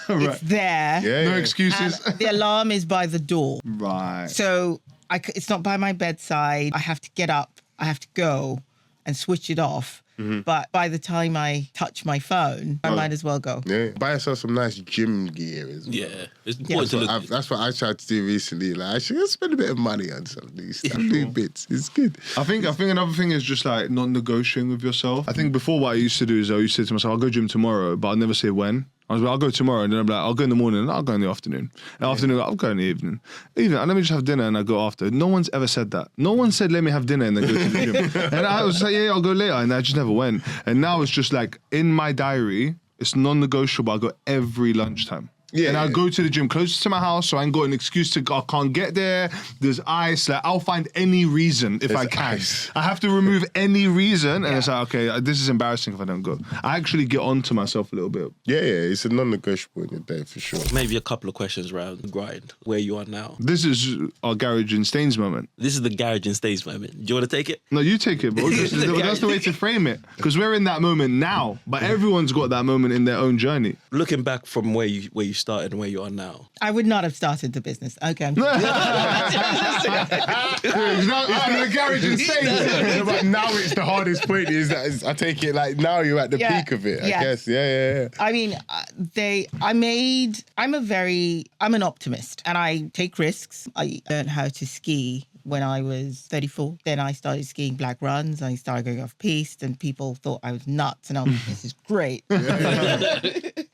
It's there. No excuses. And the alarm is by the door. Right. So it's not by my bedside. I have to get up. I have to go and switch it off. But by the time I touch my phone, I might as well go. Yeah, buy yourself some nice gym gear as well. Yeah, it's important to look. That's what I tried to do recently. Like, I should spend a bit of money on some of these stuff, do bits. It's good. I think another thing is just like not negotiating with yourself. I think before what I used to do is I used to say to myself, I'll go gym tomorrow, but I'll never say when. I was like, I'll go tomorrow. And then I'm like, I'll go in the morning and I'll go in the afternoon. Afternoon, I'll go in the evening. Let me just have dinner and I go after. No one's ever said that. No one said, let me have dinner and then go to the gym. And I was like, yeah, I'll go later. And I just never went. And now it's just like in my diary, it's non-negotiable. I go every lunchtime. Yeah, and I'll go to the gym closest to my house, so I ain't got an excuse to I can't get there. There's ice. Like I'll find any reason if I can. Ice. I have to remove any reason, and it's like, okay, this is embarrassing if I don't go. I actually get onto myself a little bit. Yeah, it's a non-negotiable in your day for sure. Maybe a couple of questions around the grind, where you are now. This is our garage and stains moment. This is the garage and stains moment. Do you want to take it? No, you take it, bro. That's the way to frame it, because we're in that moment now, but everyone's got that moment in their own journey. Looking back from where you started and where you are now. I would not have started the business. Okay. Now the garage and stains. But now it's the hardest point. I take it like now you're at the peak of it. I guess. Yeah. I mean, I'm an optimist and I take risks. I learned how to ski when I was 34. Then I started skiing black runs. I started going off piste and people thought I was nuts and I was like, this is great.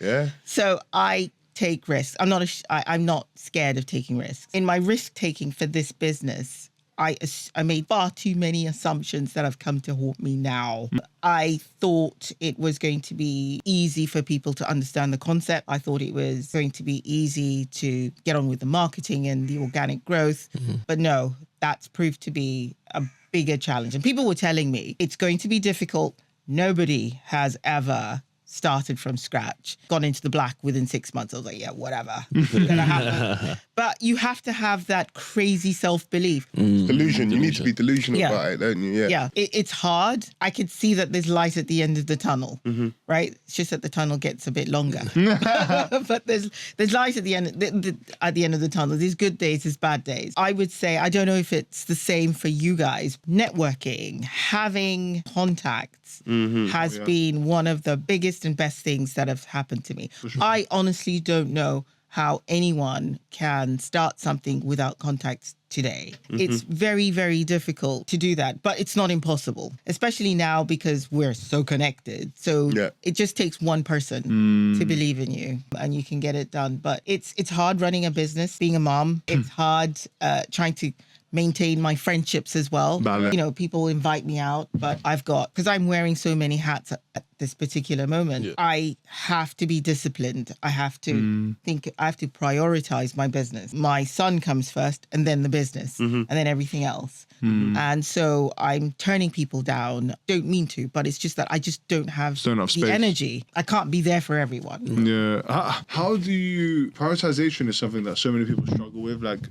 Yeah. So I take risks. I'm not scared of taking risks. In my risk taking for this business, I made far too many assumptions that have come to haunt me now. I thought it was going to be easy for people to understand the concept. I thought it was going to be easy to get on with the marketing and the organic growth. Mm-hmm. But no, that's proved to be a bigger challenge. And people were telling me it's going to be difficult. Nobody has ever started from scratch, gone into the black within 6 months. I was like, yeah, whatever. It's gonna happen. But you have to have that crazy self-belief. Delusion. You need to be delusional about it, don't you? Yeah. It's hard. I could see that there's light at the end of the tunnel, right? It's just that the tunnel gets a bit longer. But there's light at the end of the tunnel. There's good days, there's bad days. I would say, I don't know if it's the same for you guys. Networking, having contacts has been one of the biggest and best things that have happened to me. Sure. I honestly don't know how anyone can start something without contacts today. It's very, very difficult to do that, but it's not impossible, especially now because we're so connected. So it just takes one person to believe in you and you can get it done. But it's hard running a business, being a mom. It's hard trying to maintain my friendships as well. You know, people invite me out, but because I'm wearing so many hats at this particular moment, I have to be disciplined. I have to I have to prioritize my business. My son comes first and then the business and then everything else. And so I'm turning people down. Don't mean to, but it's just that I just don't have the energy. I can't be there for everyone. Yeah. How do you... Prioritization is something that so many people struggle with. Like,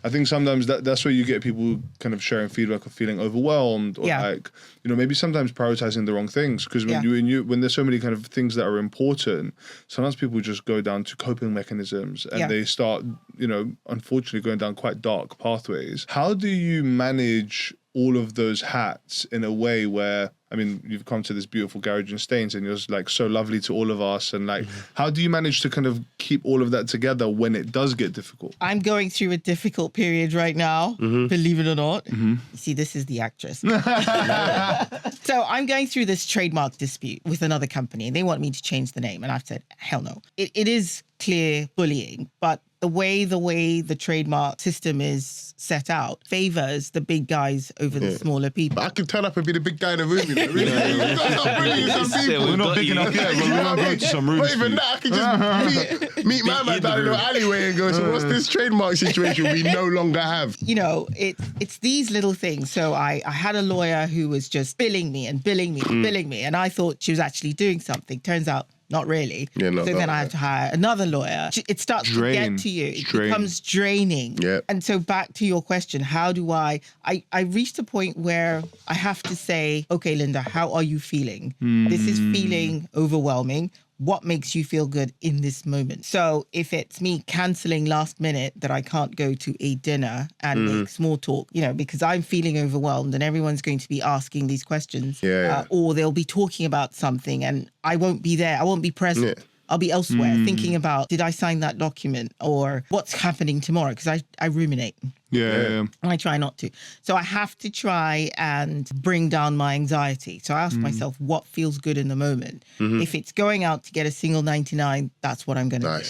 I think sometimes that's where you get people kind of sharing feedback of feeling overwhelmed or like, you know, maybe sometimes prioritizing the wrong things. Because when there's so many kind of things that are important, sometimes people just go down to coping mechanisms and they start, you know, unfortunately going down quite dark pathways. How do you manage all of those hats in a way where, I mean, you've come to this beautiful garage and stains and you're like so lovely to all of us. And like, how do you manage to kind of keep all of that together when it does get difficult? I'm going through a difficult period right now, believe it or not. You see, this is the actress. So I'm going through this trademark dispute with another company. They want me to change the name. And I've said, hell no. It is clear bullying, but the way the trademark system is set out favors the big guys over the smaller people. But I could turn up and be the big guy in the room, you know. Really? We're not big enough yet, but we're going to go to some rooms. Not even that. I could just meet my man down in the alleyway and go, so what's this trademark situation we no longer have? You know, it's these little things. So I had a lawyer who was just billing me. And I thought she was actually doing something. Turns out, not really. So then I had to hire another lawyer. It starts to get to you. It becomes draining. And so back to your question, how do I reached a point where I have to say, okay, Linda, how are you feeling? This is feeling overwhelming. What makes you feel good in this moment? So if it's me canceling last minute that I can't go to a dinner and make small talk, you know, because I'm feeling overwhelmed and everyone's going to be asking these questions or they'll be talking about something and I won't be there. I won't be present. I'll be elsewhere thinking about, did I sign that document, or what's happening tomorrow? Because I ruminate. Yeah. And I try not to. So I have to try and bring down my anxiety. So I ask myself what feels good in the moment. If it's going out to get a single 99, that's what I'm going to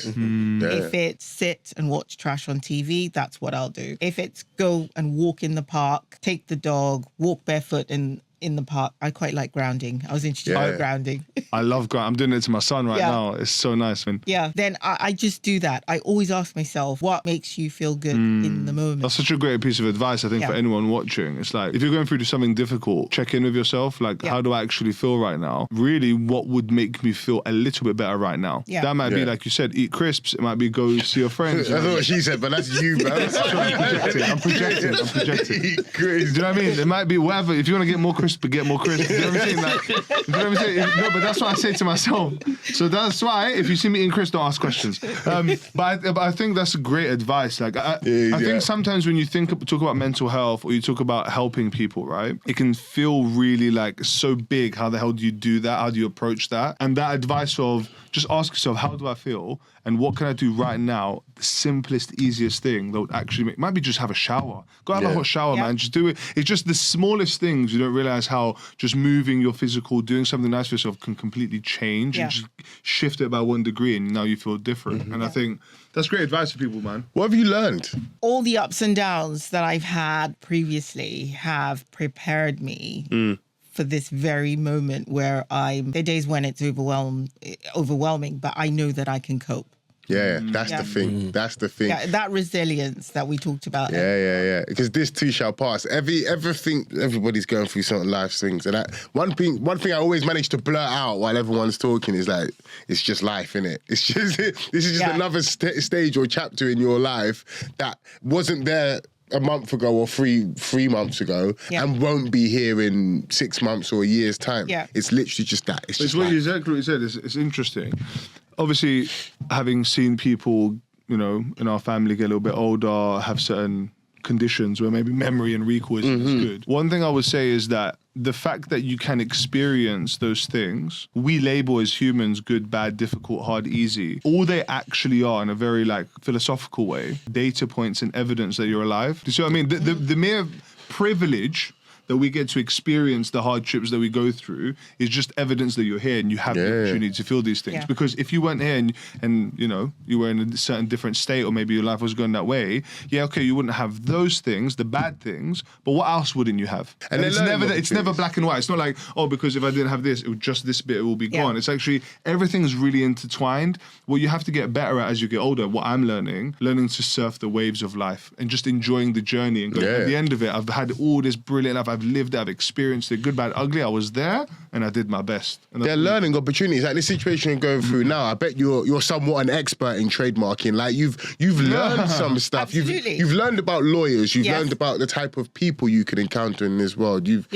do. If it's sit and watch trash on TV, that's what I'll do. If it's go and walk in the park, take the dog, walk barefoot in the park. I quite like grounding. I was introduced to grounding. I love grounding. I'm doing it to my son right now. It's so nice, man. Yeah. Then I just do that. I always ask myself, what makes you feel good in the moment? That's such a great piece of advice, I think, for anyone watching. It's like, if you're going through something difficult, check in with yourself. Like, how do I actually feel right now? Really, what would make me feel a little bit better right now? Yeah. That might be, like you said, eat crisps. It might be go see your friends. That's what she said, but that's you, man. I'm projecting. Eat crisps. Do you know what I mean? It might be whatever. If you want to get more crisps, get more crisps. You know what I'm saying? Like, you know what I'm saying? No, but that's what I say to myself. So that's why, if you see me eating crisps, don't ask questions. But I think that's great advice. Like, I think sometimes when you talk about mental health, or you talk about helping people, right? It can feel really like so big. How the hell do you do that? How do you approach that? And that advice of just ask yourself, how do I feel? And what can I do right now? The simplest, easiest thing that would actually might be just have a shower. Go have a hot shower, man. Just do it. It's just the smallest things. You don't realize how just moving your physical, doing something nice for yourself can completely change and just shift it by 1 degree, and now you feel different. And I think that's great advice for people, man. What have you learned? All the ups and downs that I've had previously have prepared me for this very moment where the days when it's overwhelming, but I know that I can cope. Yeah, that's the thing. That's the thing. Yeah, that resilience that we talked about. Yeah. Because this too shall pass. Everybody's going through certain life things, and one thing I always manage to blurt out while everyone's talking is like, it's just life, innit? It's just this is just another stage or chapter in your life that wasn't there a month ago or three months ago and won't be here in 6 months or a year's time. Yeah. It's literally just that. It's exactly what you said. It's interesting. Obviously, having seen people, you know, in our family get a little bit older, have certain conditions where maybe memory and recall isn't as good. One thing I would say is that the fact that you can experience those things, we label as humans good, bad, difficult, hard, easy. All they actually are, in a very like philosophical way, data points and evidence that you're alive. Do you see what I mean? The mere privilege that we get to experience the hardships that we go through is just evidence that you're here and you have the opportunity to feel these things. Because if you weren't here and you know, you were in a certain different state, or maybe your life was going that way, you wouldn't have those things, the bad things, but what else wouldn't you have? And it's never black and white. It's not like, oh, because if I didn't have this, it would just this bit, it will be gone. It's actually, everything's really intertwined. What you have to get better at as you get older, what I'm learning to surf the waves of life and just enjoying the journey and going, at the end of it, I've had all this brilliant life, I've lived it, I've experienced it, good, bad, ugly. I was there and I did my best. They're learning opportunities. Like this situation you're going through now, I bet you're somewhat an expert in trademarking. Like you've learned some stuff. You've learned about lawyers. You've learned about the type of people you could encounter in this world. You've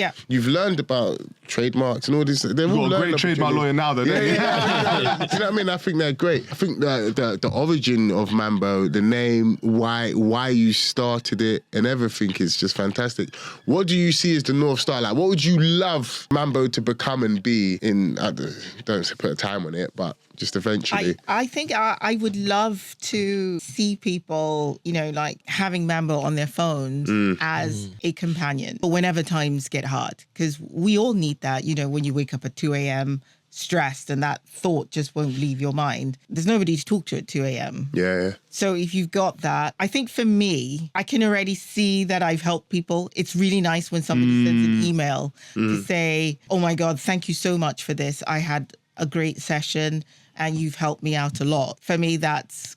learned about trademarks and all this. They're all a great trademark lawyer now, though. Do you know what I mean? I think they're great. I think the origin of Maambo, the name, why you started it, and everything is just fantastic. What do you see as the North Star? Like, what would you love Maambo to become and be in? Don't put a time on it, but just eventually. I think I would love to see people, you know, like having Maambo on their phones as a companion. But whenever times get hard, because we all need that, you know, when you wake up at 2 a.m. stressed and that thought just won't leave your mind. There's nobody to talk to at 2 a.m. Yeah. So if you've got that, I think for me, I can already see that I've helped people. It's really nice when somebody sends an email to say, oh my God, thank you so much for this. I had a great session and you've helped me out a lot. For me,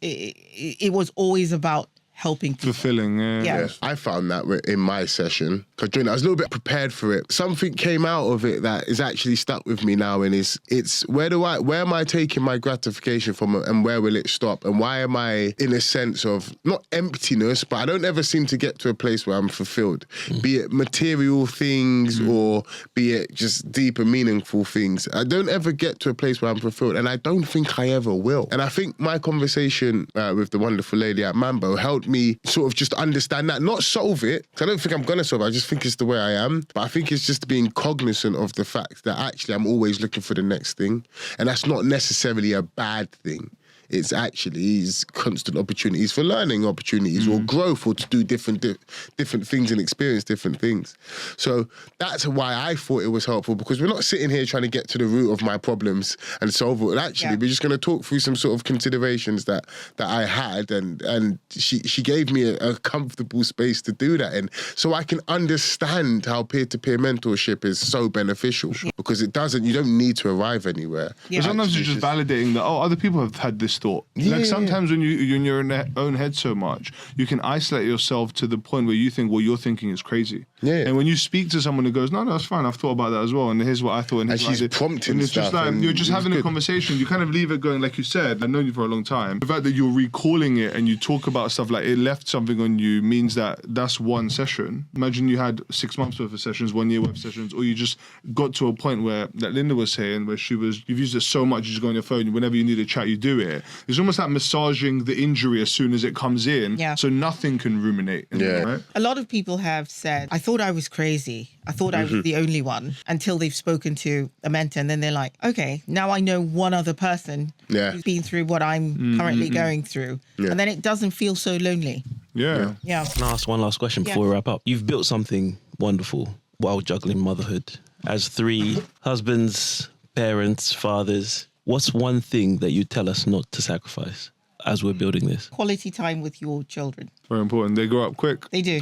it was always about helping people. Fulfilling, yeah. I found that in my session, because I was a little bit prepared for it. Something came out of it that is actually stuck with me now, and it's where am I taking my gratification from, and where will it stop? And why am I in a sense of, not emptiness, but I don't ever seem to get to a place where I'm fulfilled, be it material things or be it just deeper, meaningful things. I don't ever get to a place where I'm fulfilled, and I don't think I ever will. And I think my conversation with the wonderful lady at Maambo helped me sort of just understand that, not solve it. 'Cause I don't think I'm going to solve it. I just think it's the way I am. But I think it's just being cognizant of the fact that actually I'm always looking for the next thing. And that's not necessarily a bad thing. It's actually constant opportunities for learning, opportunities or growth, or to do different things and experience different things. So that's why I thought it was helpful, because we're not sitting here trying to get to the root of my problems and solve it. Actually, we're just going to talk through some sort of considerations that I had, and she gave me a comfortable space to do that in, so I can understand how peer-to-peer mentorship is so beneficial, because you don't need to arrive anywhere. But sometimes you're just validating that, other people have had this thought. Like sometimes when you're in your own head so much, you can isolate yourself to the point where you think what you're thinking is crazy. Yeah. And when you speak to someone who goes, no, that's fine, I've thought about that as well, and here's what I thought, and she's prompting it's stuff. Just like, you're just having a conversation. You kind of leave it going, like you said. I've known you for a long time. The fact that you're recalling it and you talk about stuff like it left something on you means that that's one session. Imagine you had 6 months worth of sessions, 1 year worth of sessions, or you just got to a point where, that Linda was saying, where you've used it so much, you just go on your phone, whenever you need a chat, you do it. It's almost like massaging the injury as soon as it comes in, so nothing can ruminate. Right? A lot of people have said, I thought I was crazy. I thought I was the only one, until they've spoken to a mentor, and then they're like, okay, now I know one other person who's been through what I'm currently going through. And then it doesn't feel so lonely. Yeah. Can I ask one last question before we wrap up? You've built something wonderful while juggling motherhood. As 3 husbands, parents, fathers, what's one thing that you tell us not to sacrifice as we're building this? Quality time with your children. Very important. They grow up quick. They do.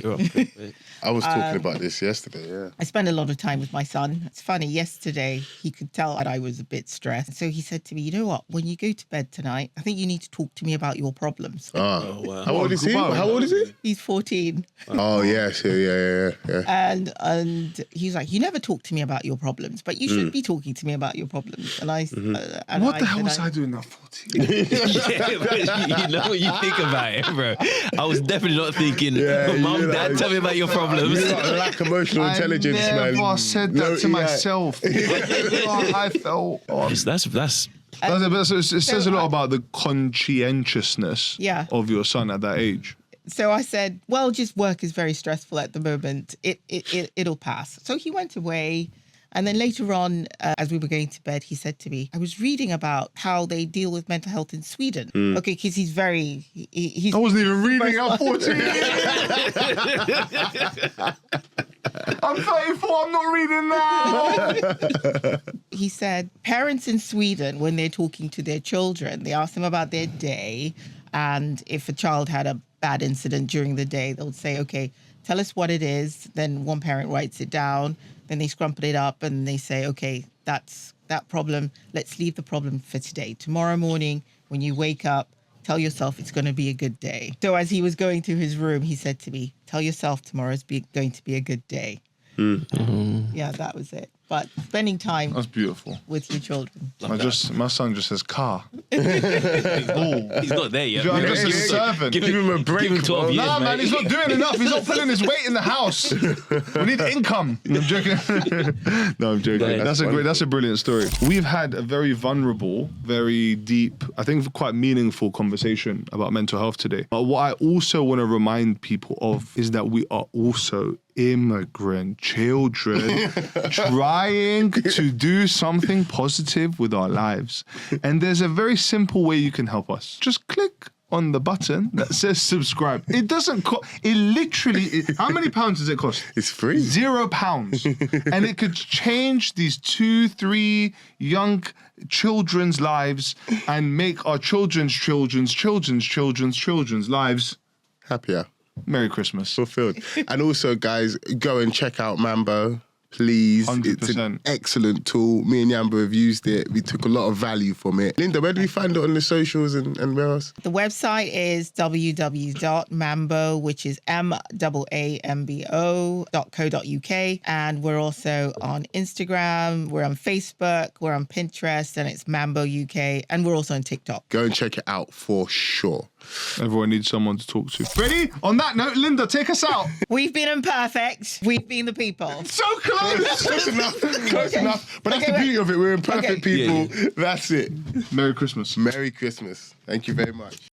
I was talking about this yesterday, I spend a lot of time with my son. It's funny, yesterday he could tell that I was a bit stressed. So he said to me, you know what, when you go to bed tonight, I think you need to talk to me about your problems. Oh, wow. How old is he? How old is he? He's 14. Oh, yes. Yeah. And he's like, you never talk to me about your problems, but you should be talking to me about your problems. And I... what the hell was I doing at 14? You know what you think about it, bro. I was definitely not thinking, Mom, Dad, tell me about your problems. You lack emotional intelligence, man. I never said that to myself. I felt... It says a lot about the conscientiousness of your son at that age. So I said, well, just work is very stressful at the moment. It'll pass. So he went away. And then later on, as we were going to bed, he said to me, I was reading about how they deal with mental health in Sweden. Okay, because he's very... He's I wasn't even reading at 14. I'm 34, I'm not reading now. He said, parents in Sweden, when they're talking to their children, they ask them about their day. And if a child had a bad incident during the day, they'll say, okay, tell us what it is. Then one parent writes it down. Then they scrumple it up and they say, okay, that's that problem. Let's leave the problem for today. Tomorrow morning, when you wake up, tell yourself it's going to be a good day. So as he was going to his room, he said to me, tell yourself tomorrow's going to be a good day. Yeah, that was it. But spending time with your children. My son just says car. He's not there yet. I'm just a servant. Give him a break. Give him 12 years, man, he's not doing enough. He's not pulling his weight in the house. We need income. No, I'm joking. No, I'm joking. That's a brilliant story. We've had a very vulnerable, very deep, I think quite meaningful conversation about mental health today. But what I also want to remind people of is that we are also immigrant children trying to do something positive with our lives. And there's a very simple way you can help us. Just click on the button that says subscribe. It doesn't cost, it literally, how many pounds does it cost? It's free. £0. And it could change these 2-3 young children's lives and make our children's lives happier. Merry Christmas. Fulfilled. And also, guys, go and check out Maambo. Please. 100%. It's an excellent tool. Me and Yamba have used it. We took a lot of value from it. Linda, where do we find it on the socials and where else? The website is www.maambo, which is MAAMBO.co.uk. And we're also on Instagram, we're on Facebook, we're on Pinterest, and it's Maambo UK. And we're also on TikTok. Go and check it out for sure. Everyone needs someone to talk to. Ready? On that note, Linda, take us out. We've been imperfect. We've been the people. So close. Close enough. Close enough. But that's the beauty of it. We're imperfect people. Yeah. That's it. Merry Christmas. Merry Christmas. Thank you very much.